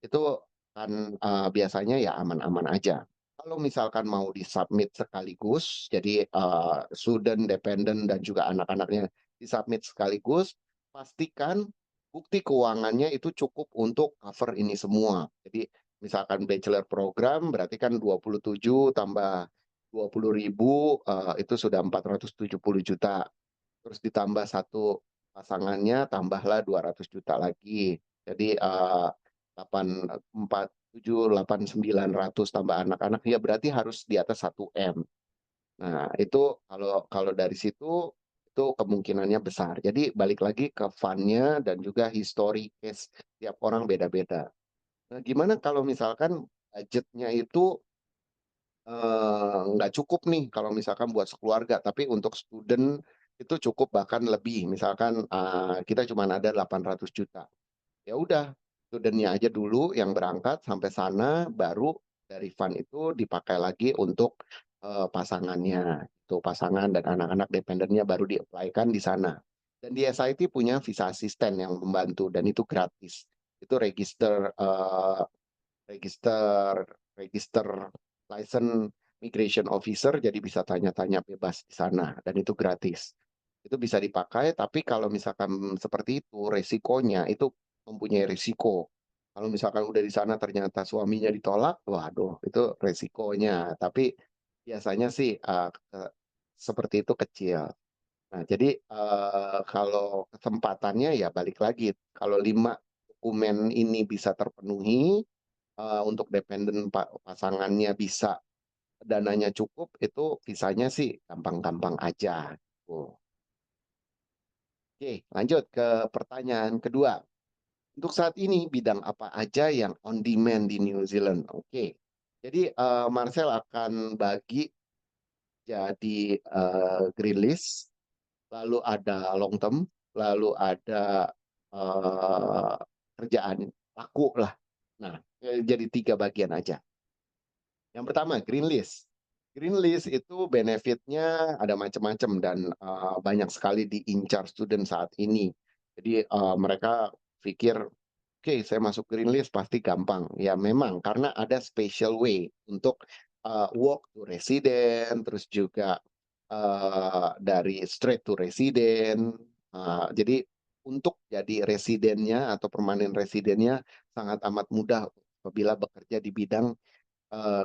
itu kan biasanya ya aman-aman aja. Kalau misalkan mau disubmit sekaligus, jadi student, dependent, dan juga anak-anaknya disubmit sekaligus, pastikan bukti keuangannya itu cukup untuk cover ini semua. Jadi misalkan bachelor program berarti kan 27 tambah 20.000 itu sudah 470 juta. Terus ditambah satu pasangannya tambahlah 200 juta lagi. Jadi 847 8 900 tambah anak-anak ya berarti harus di atas 1 M. Nah, itu kalau kalau dari situ itu kemungkinannya besar. Jadi balik lagi ke fund-nya dan juga history case tiap orang beda-beda. Nah, gimana kalau misalkan budgetnya itu nggak cukup nih kalau misalkan buat sekeluarga, tapi untuk student itu cukup bahkan lebih. Misalkan kita cuma ada 800 juta. Ya udah, studentnya aja dulu yang berangkat sampai sana, baru dari fund itu dipakai lagi untuk pasangannya. Itu pasangan dan anak-anak dependennya baru di-apply-kan di sana. Dan di SIT punya visa asisten yang membantu dan itu gratis. Itu register register license migration officer, jadi bisa tanya-tanya bebas di sana dan itu gratis. Itu bisa dipakai, tapi kalau misalkan seperti itu resikonya itu mempunyai risiko. Kalau misalkan udah di sana ternyata suaminya ditolak, waduh itu resikonya. Tapi biasanya sih seperti itu kecil. Nah, jadi kalau kesempatannya ya balik lagi, kalau 5 dokumen ini bisa terpenuhi, untuk dependen pasangannya bisa, dananya cukup, itu visanya sih gampang-gampang aja, gitu. Oke, lanjut ke pertanyaan kedua. Untuk saat ini bidang apa aja yang on demand di New Zealand? Oke. Jadi, Marcel akan bagi jadi, green list, lalu ada long term, lalu ada, eee, kerjaan laku lah. Nah, jadi 3 bagian aja. Yang pertama green list. Green list itu benefitnya ada macam-macam dan, banyak sekali diincar student saat ini. Jadi, mereka pikir, "Oke, saya masuk green list pasti gampang." Ya memang karena ada special way untuk, work to resident, terus juga, dari straight to resident. Jadi untuk jadi residennya atau permanent residennya sangat amat mudah apabila bekerja di bidang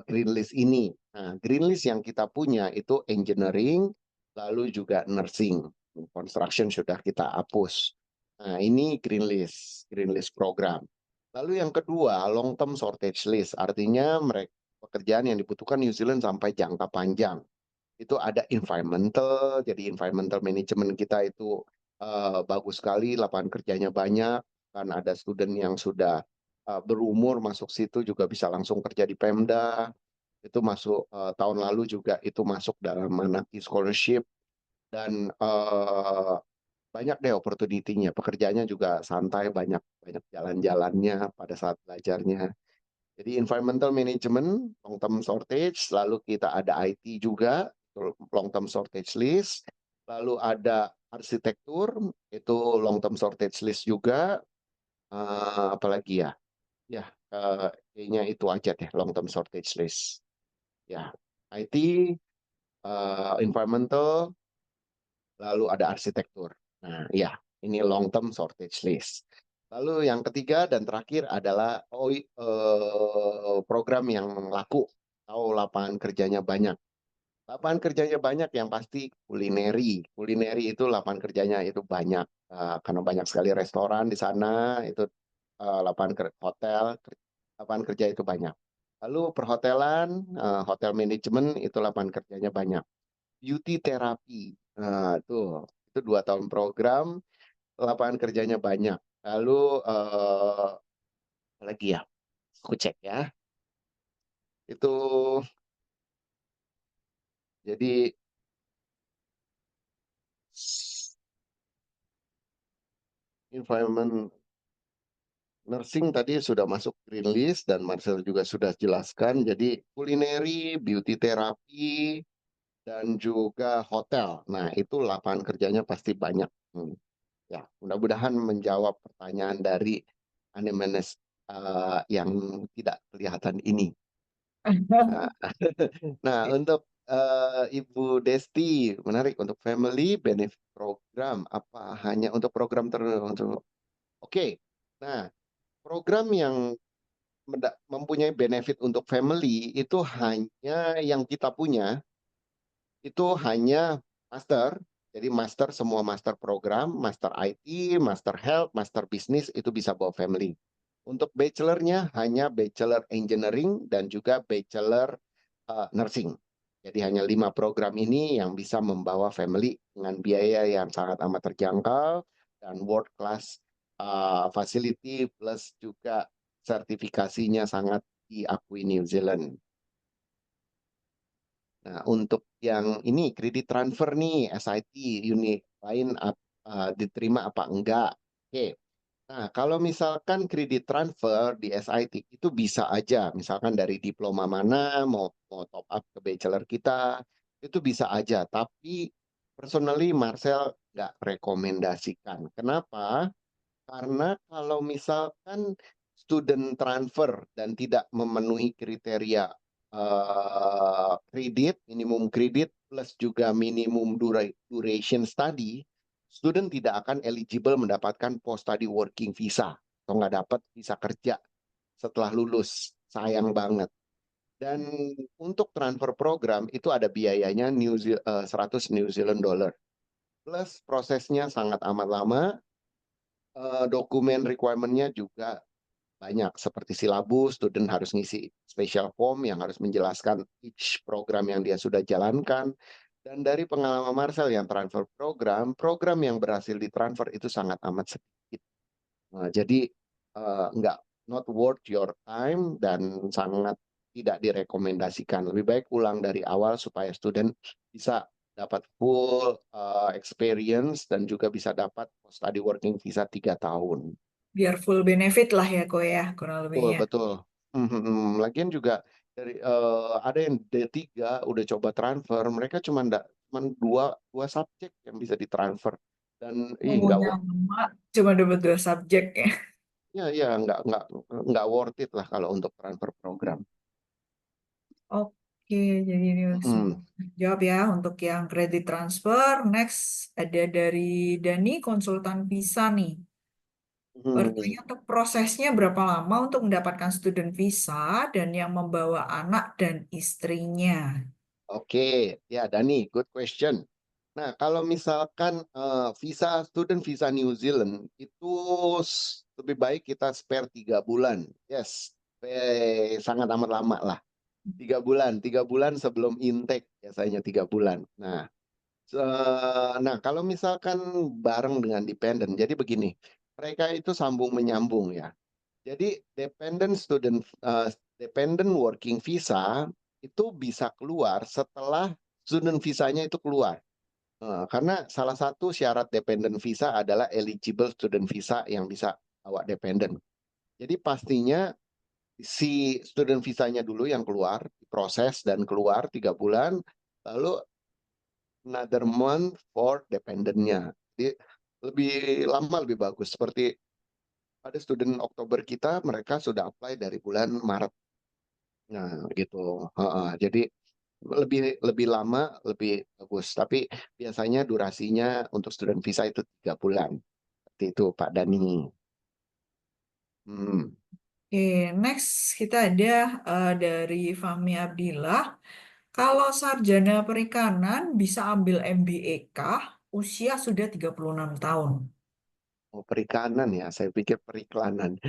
green list ini. Nah, green list yang kita punya itu engineering, lalu juga nursing. Construction sudah kita hapus. Nah, ini green list program. Lalu yang kedua, long term shortage list. Artinya mereka pekerjaan yang dibutuhkan New Zealand sampai jangka panjang. Itu ada environmental, jadi environmental management kita itu bagus sekali, lapangan kerjanya banyak, kan ada student yang sudah berumur masuk situ juga bisa langsung kerja di Pemda, itu masuk tahun lalu juga itu masuk dalam Manaki Scholarship dan banyak deh opportunity-nya, pekerjaannya juga santai, banyak banyak jalan-jalannya pada saat belajarnya. Jadi environmental management, long term shortage, lalu kita ada IT juga, long term shortage list, lalu ada arsitektur, itu long term shortage list juga, apalagi ya? Ya, kayaknya itu aja deh long term shortage list. Ya, IT, environmental, lalu ada arsitektur. Nah, ya, ini long term shortage list. Lalu yang ketiga dan terakhir adalah program yang laku atau lapangan kerjanya banyak. Lapangan kerjanya banyak yang pasti kulineri. Kulineri itu lapangan kerjanya itu banyak karena banyak sekali restoran di sana, itu hotel, lapangan kerja itu banyak. Lalu perhotelan, hotel manajemen itu lapangan kerjanya banyak. Beauty therapy, nah itu 2 tahun program, lapangan kerjanya banyak. Lalu, apalagi ya, aku cek ya, itu jadi environment nursing tadi sudah masuk green list dan Marcel juga sudah jelaskan. Jadi kulineri, beauty therapy, dan juga hotel. Nah, itu lapangan kerjanya pasti banyak. Ya, mudah-mudahan menjawab pertanyaan dari Anemenes yang tidak kelihatan ini. Nah, nah untuk Ibu Desti, menarik untuk family benefit program. Apa hanya untuk program tertentu? Oke. Nah, program yang mempunyai benefit untuk family itu hanya yang kita punya itu hanya master. Jadi master semua master program, master IT, master health, master business itu bisa bawa family. Untuk bachelornya hanya bachelor engineering dan juga bachelor nursing. Jadi hanya 5 program ini yang bisa membawa family dengan biaya yang sangat amat terjangkau dan world class facility plus juga sertifikasinya sangat diakui New Zealand. Nah, untuk yang ini kredit transfer nih SIT unit lain diterima apa enggak? Oke. Nah, kalau misalkan kredit transfer di SIT itu bisa aja, misalkan dari diploma mana mau mau top up ke bachelor kita, itu bisa aja. Tapi personally Marcel nggak rekomendasikan. Kenapa? Karena kalau misalkan student transfer dan tidak memenuhi kriteria kredit, minimum kredit plus juga minimum duration study, student tidak akan eligible mendapatkan post study working visa atau nggak dapat visa kerja setelah lulus. Sayang banget. Dan untuk transfer program itu ada biayanya 100 New Zealand dollar. Plus prosesnya sangat amat lama, dokumen requirement-nya juga banyak seperti silabus, student harus ngisi special form yang harus menjelaskan each program yang dia sudah jalankan Dan dari pengalaman Marcel yang transfer program yang berhasil ditransfer itu sangat amat sedikit. Jadi nggak not worth your time dan sangat tidak direkomendasikan. Lebih baik ulang dari awal supaya student bisa dapat full experience dan juga bisa dapat post study working visa 3 tahun. Biar full benefit lah ya kok ya, kurang lebih Betul, ya. betul. Lagian juga dari ada yang D3 udah coba transfer, mereka cuman dua dua subjek yang bisa ditransfer dan Oh, nggak nyama. Cuma dapat 2 subjek ya. ya ya nggak worth it lah kalau untuk transfer program. Oke, jadi ini semua Hmm, jawab ya untuk yang kredit transfer. Next ada dari Dani, konsultan visa nih. hmm. Bertanya untuk prosesnya berapa lama untuk mendapatkan student visa dan yang membawa anak dan istrinya. Oke, ya Dani, good question. Nah, kalau misalkan student visa New Zealand itu lebih baik kita spare 3 bulan. Yes, sangat amat lama lah. 3 bulan sebelum intake biasanya 3 bulan. Nah, kalau misalkan bareng dengan dependent, jadi begini, mereka itu sambung menyambung ya. Jadi dependent working visa itu bisa keluar setelah student visanya itu keluar. Karena salah satu syarat dependent visa adalah eligible student visa yang bisa bawa dependent. Jadi pastinya si student visanya dulu yang keluar, diproses dan keluar 3 bulan, lalu another month for dependentnya. Jadi lebih lama lebih bagus. Seperti ada student Oktober kita, mereka sudah apply dari bulan Maret. Nah, gitu. Jadi lebih lebih lama lebih bagus. Tapi biasanya durasinya untuk student visa itu 3 bulan. Seperti itu, Pak Dani. Hmm. Oke, next kita ada dari Fahmi Abdillah. Kalau sarjana perikanan bisa ambil MBA kah? Usia sudah 36 tahun. Oh, perikanan ya. Saya pikir periklanan.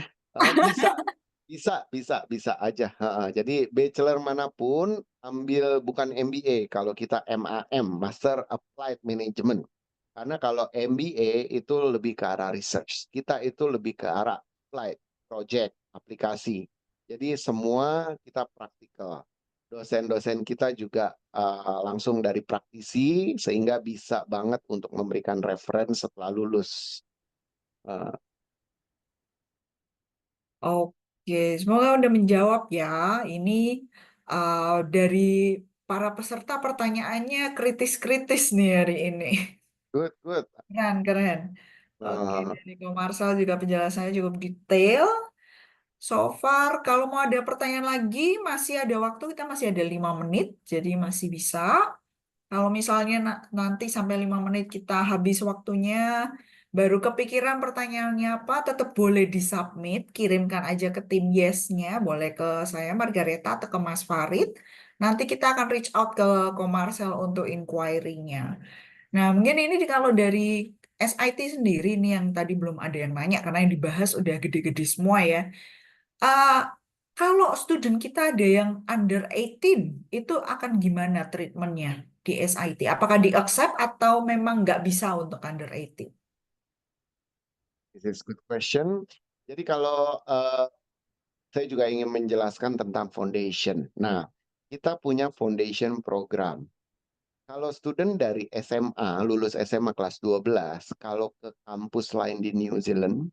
Bisa, bisa aja. Jadi bachelor manapun ambil bukan MBA. Kalau kita MAM, Master Applied Management. Karena kalau MBA itu lebih ke arah research. Kita itu lebih ke arah applied, project, aplikasi. Jadi semua kita praktikal. Dosen-dosen kita juga langsung dari praktisi sehingga bisa banget untuk memberikan reference setelah lulus. Uh, Oke, semoga udah menjawab ya. Ini uh, dari para peserta pertanyaannya kritis-kritis nih hari ini. good, good. Keren, keren. Oke, Uh, dari Komarsal juga penjelasannya cukup detail. So far, kalau mau ada pertanyaan lagi, masih ada waktu, kita masih ada 5 menit, jadi masih bisa. Kalau misalnya nanti sampai 5 menit kita habis waktunya, baru kepikiran pertanyaannya apa, tetap boleh disubmit, kirimkan aja ke tim Yes-nya, boleh ke saya, Margareta, atau ke Mas Farid. Nanti kita akan reach out ke Komarsel untuk inquiry-nya. Nah, mungkin ini kalau dari SIT sendiri nih yang tadi belum ada yang nanya, karena yang dibahas udah gede-gede semua ya. Ah, kalau student kita ada yang under 18, itu akan gimana treatmentnya di SIT? Apakah di-accept atau memang nggak bisa untuk under 18? this is good question. Jadi kalau saya juga ingin menjelaskan tentang foundation. Nah, kita punya foundation program. Kalau student dari SMA, lulus SMA kelas 12, kalau ke kampus lain di New Zealand,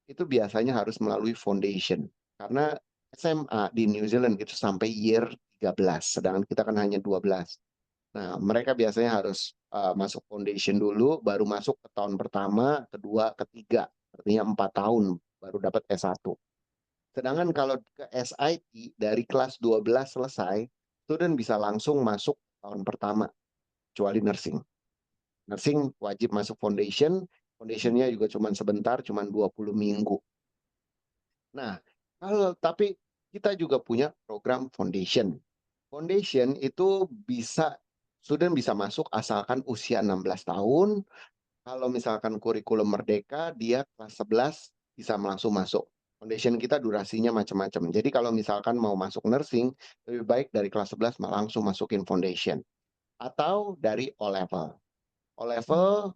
itu biasanya harus melalui foundation. Karena SMA di New Zealand itu sampai year 13, sedangkan kita kan hanya 12. Nah, mereka biasanya harus masuk foundation dulu, baru masuk ke tahun pertama, kedua, ketiga. Artinya 4 tahun baru dapat S1. Sedangkan kalau ke SIT dari kelas 12 selesai, student bisa langsung masuk tahun pertama, kecuali nursing. Nursing wajib masuk foundation, foundationnya juga cuma sebentar, cuma 20 minggu. Nah, tapi kita juga punya program foundation. Foundation itu student bisa masuk asalkan usia 16 tahun. Kalau misalkan kurikulum merdeka, dia kelas 11 bisa langsung masuk. Foundation kita durasinya macam-macam. Jadi kalau misalkan mau masuk nursing, lebih baik dari kelas 11 langsung masukin foundation. atau dari O-level. O-level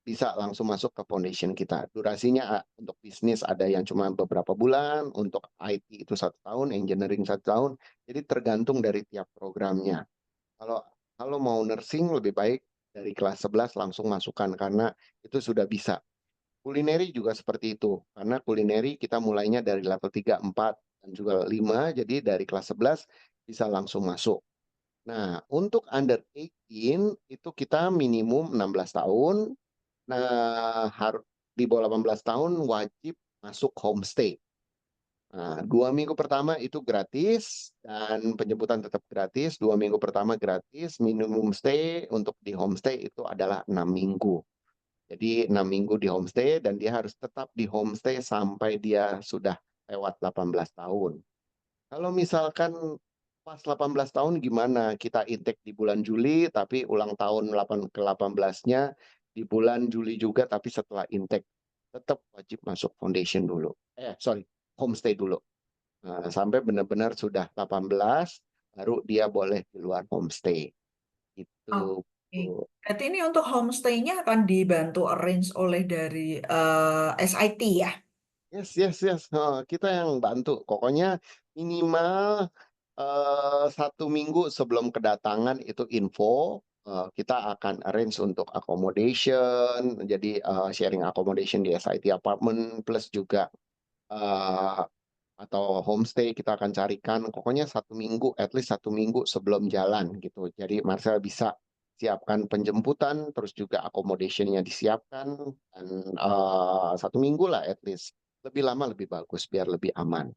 bisa langsung masuk ke foundation kita. Durasinya untuk bisnis ada yang cuma beberapa bulan, untuk IT itu 1 tahun, engineering 1 tahun. Jadi tergantung dari tiap programnya. Kalau kalau mau nursing lebih baik dari kelas 11 langsung masukkan karena itu sudah bisa. Kulineri juga seperti itu, karena kulineri kita mulainya dari level 3, 4, dan juga 5, jadi dari kelas 11 bisa langsung masuk. Nah, untuk under 18 itu kita minimum 16 tahun. Nah, di bawah 18 tahun wajib masuk homestay. Nah, 2 minggu pertama itu gratis dan penjemputan tetap gratis. 2 minggu pertama gratis. Minimum stay untuk di homestay itu adalah 6 minggu. Jadi 6 minggu di homestay dan dia harus tetap di homestay sampai dia sudah lewat 18 tahun. Kalau misalkan pas 18 tahun gimana? Kita intake di bulan Juli, tapi ulang tahun ke-18-nya di bulan Juli juga, tapi setelah intake. Tetap wajib masuk foundation dulu. Sorry, homestay dulu. Nah, sampai benar-benar sudah 18, baru dia boleh di luar homestay. Itu. Oke. Berarti ini untuk homestay-nya akan dibantu arrange oleh dari SIT ya? Yes, yes, yes. Kita yang bantu. Pokoknya minimal 1 minggu sebelum kedatangan itu info. Kita akan arrange untuk accommodation. Jadi sharing accommodation di SIT apartment plus juga eh, atau homestay kita akan carikan. Pokoknya 1 minggu, at least 1 minggu sebelum jalan gitu. Jadi Marcel bisa siapkan penjemputan, terus juga accommodation-nya disiapkan, dan 1 minggu lah at least. Lebih lama lebih bagus, biar lebih aman.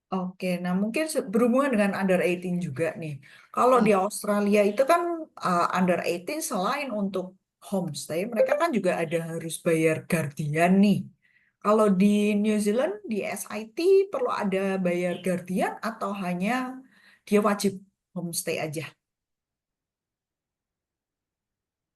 Oke, nah mungkin berhubungan dengan under 18 juga nih. Kalau di Hmm. Australia itu kan under 18 selain untuk homestay, mereka kan juga ada harus bayar guardian nih. Kalau di New Zealand, di SIT perlu ada bayar guardian atau hanya dia wajib homestay aja?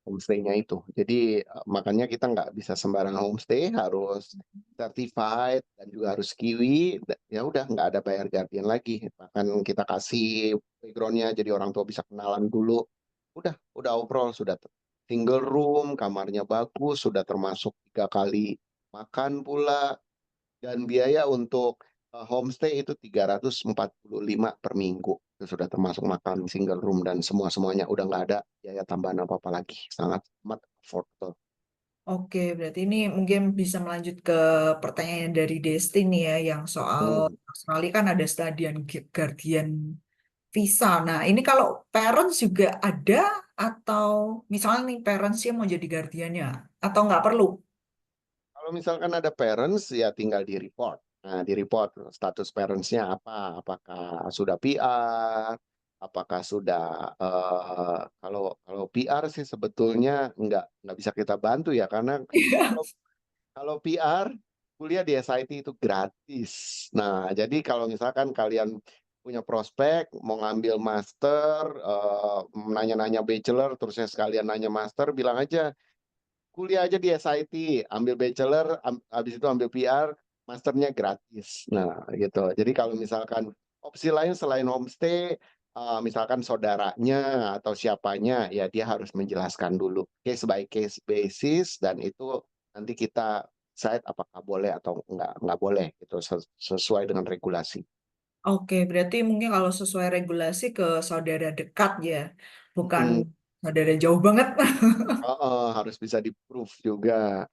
Homestay-nya itu. Jadi makanya kita nggak bisa sembarang homestay, harus certified dan juga harus kiwi. Ya udah nggak ada bayar guardian lagi. Bahkan kita kasih background-nya jadi orang tua bisa kenalan dulu. Udah overall sudah single room, kamarnya bagus, sudah termasuk 3 kali makan pula. Dan biaya untuk homestay itu 345 per minggu. Itu sudah termasuk makan single room dan semua-semuanya. Udah nggak ada biaya tambahan apa-apa lagi. Sangat amat affordable. Oke, berarti ini mungkin bisa melanjut ke pertanyaan dari Destiny ya, yang soal Hmm. Australia kan ada stadion guardian visa. Nah, ini kalau parents juga ada atau misalnya nih parents yang mau jadi guardiannya atau nggak perlu? Kalau misalkan ada parents, ya tinggal di report. Nah, di report status parentsnya apa? Apakah sudah PR? Apakah sudah kalau kalau PR sih sebetulnya nggak bisa kita bantu ya karena kalau kalau PR, kuliah di SIT itu gratis. Nah, jadi kalau misalkan kalian punya prospek, mau ngambil master, nanya-nanya bachelor, terusnya sekalian nanya master, bilang aja, kuliah aja di SIT, ambil bachelor, habis itu ambil PR, masternya gratis. Nah, gitu. Jadi kalau misalkan opsi lain selain homestay, misalkan saudaranya atau siapanya, ya dia harus menjelaskan dulu case by case basis dan itu nanti kita decide apakah boleh atau nggak boleh gitu sesuai dengan regulasi. Oke, berarti mungkin kalau sesuai regulasi ke saudara dekat ya, bukan Mm, saudara jauh banget. harus bisa di proof juga.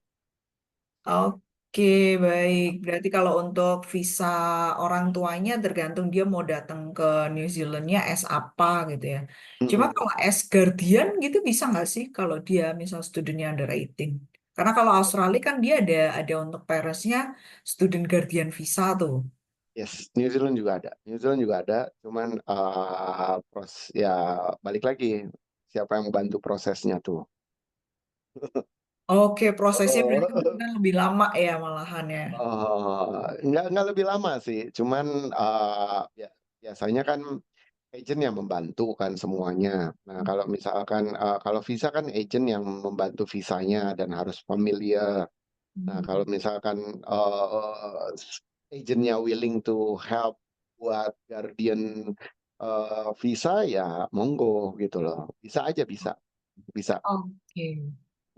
Oke, baik. Berarti kalau untuk visa orang tuanya tergantung dia mau datang ke New Zealandnya as apa gitu ya. Cuma Mm-mm. kalau as guardian gitu bisa nggak sih kalau dia misal studentnya under 18? Karena kalau Australia kan dia ada untuk parentsnya student guardian visa tuh. Yes, New Zealand juga ada. New Zealand juga ada, cuman ya balik lagi siapa yang bantu prosesnya tuh. Oke, prosesnya berarti Oh, mungkin lebih lama ya malahan ya. nggak lebih lama sih, cuman biasanya kan agent yang membantu kan semuanya. Nah, kalau misalkan kalau visa kan agent yang membantu visanya dan harus familiar. Nah, kalau Hmm. misalkan agentnya willing to help buat guardian visa ya monggo gitu loh. Bisa aja bisa. Bisa. Oke.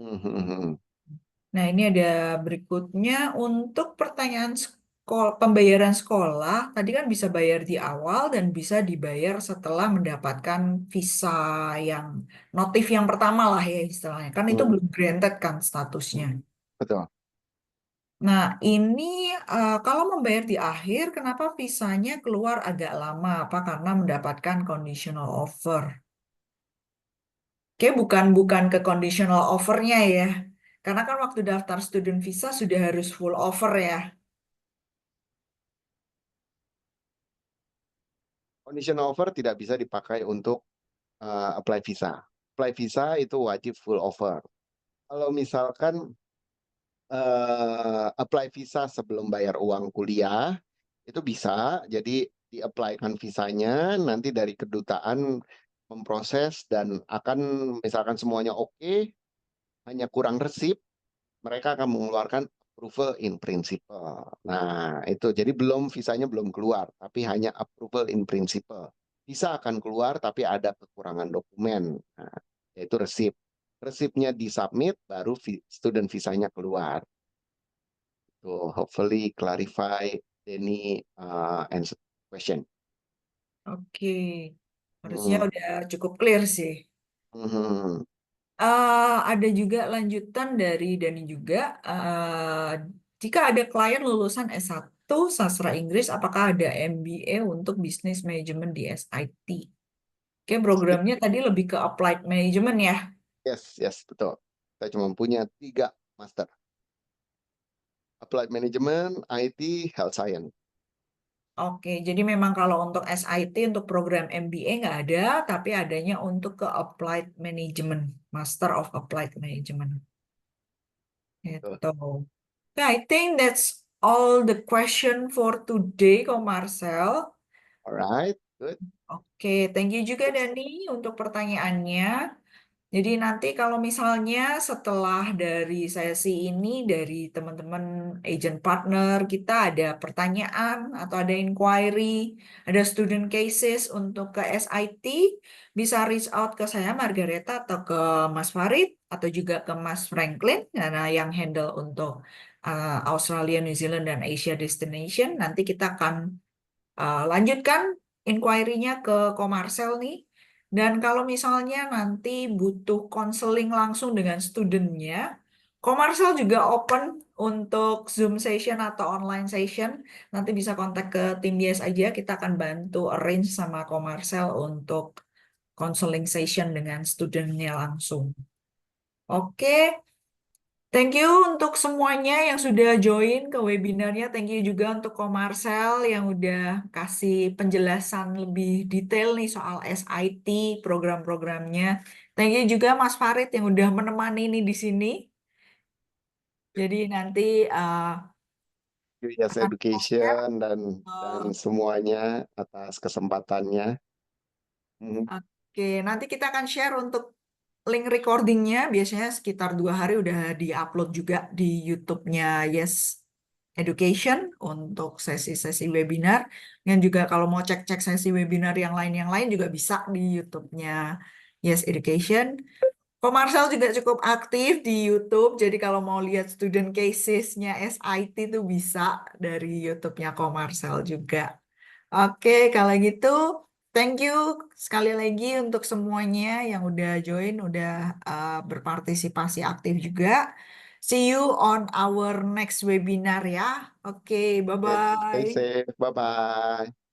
Mhm. Nah, ini ada berikutnya untuk pertanyaan pembayaran sekolah. Tadi kan bisa bayar di awal dan bisa dibayar setelah mendapatkan visa yang notif yang pertama lah ya istilahnya. Kan itu Hmm, belum granted kan statusnya. betul. Nah, ini kalau membayar di akhir, kenapa visanya keluar agak lama? Apa karena mendapatkan conditional offer? Oke, bukan ke conditional offernya ya. Karena kan waktu daftar student visa sudah harus full offer ya. Conditional offer tidak bisa dipakai untuk apply visa. Apply visa itu wajib full offer. Kalau misalkan apply visa sebelum bayar uang kuliah, itu bisa. Jadi di-apply-kan visanya, nanti dari kedutaan memproses dan akan misalkan semuanya oke, hanya kurang resip, mereka akan mengeluarkan approval in principle. Nah, itu jadi visanya belum keluar, tapi hanya approval in principle. Visa akan keluar, tapi ada kekurangan dokumen, nah, yaitu resip. Resipnya disubmit, baru student visanya keluar. To hopefully clarify any answer question. Oke, harusnya Hmm. udah cukup clear sih. Hmm. Ada juga lanjutan dari Dani juga. Jika ada klien lulusan S1 sastra Inggris, apakah ada MBA untuk Business Management di SIT? Oke, programnya tadi lebih ke Applied Management ya. Yes, yes, betul. Kita cuma punya 3 master. Applied Management, IT, Health Science. Oke, jadi memang kalau untuk SIT, untuk program MBA nggak ada, tapi adanya untuk ke Applied Management, Master of Applied Management. Betul. Gitu. Yeah, I think that's all the question for today, Ko Marcel. Alright, good. Oke, thank you juga Dani untuk pertanyaannya. Jadi nanti kalau misalnya setelah dari sesi ini dari teman-teman agent partner kita ada pertanyaan atau ada inquiry, ada student cases untuk ke SIT, bisa reach out ke saya Margareta atau ke Mas Farid atau juga ke Mas Franklin karena yang handle untuk Australia, New Zealand dan Asia destination. Nanti kita akan lanjutkan inquiry-nya ke Komarsel nih. Dan kalau misalnya nanti butuh konseling langsung dengan studentnya, Komarsel juga open untuk Zoom session atau online session. Nanti bisa kontak ke tim Yes aja, kita akan bantu arrange sama Komarsel untuk konseling session dengan studentnya langsung. Oke, thank you untuk semuanya yang sudah join ke webinarnya. Thank you juga untuk Komarsel yang udah kasih penjelasan lebih detail nih soal SIT, program-programnya. Thank you juga Mas Farid yang udah menemani ini di sini. Jadi nanti Yes akan share. Education dan semuanya atas kesempatannya. Mhm. Oke, nanti kita akan share untuk link recordingnya. Biasanya sekitar 2 hari udah di-upload juga di YouTube-nya Yes Education untuk sesi-sesi webinar. Dan juga kalau mau cek-cek sesi webinar yang lain juga bisa di YouTube-nya Yes Education. Komarsel juga cukup aktif di YouTube, jadi kalau mau lihat student cases-nya SIT itu bisa dari YouTube-nya Komarsel juga. Oke, kalau gitu, thank you sekali lagi untuk semuanya yang udah join, udah berpartisipasi aktif juga. See you on our next webinar ya. Oke, Stay bye-bye. safe. Bye bye.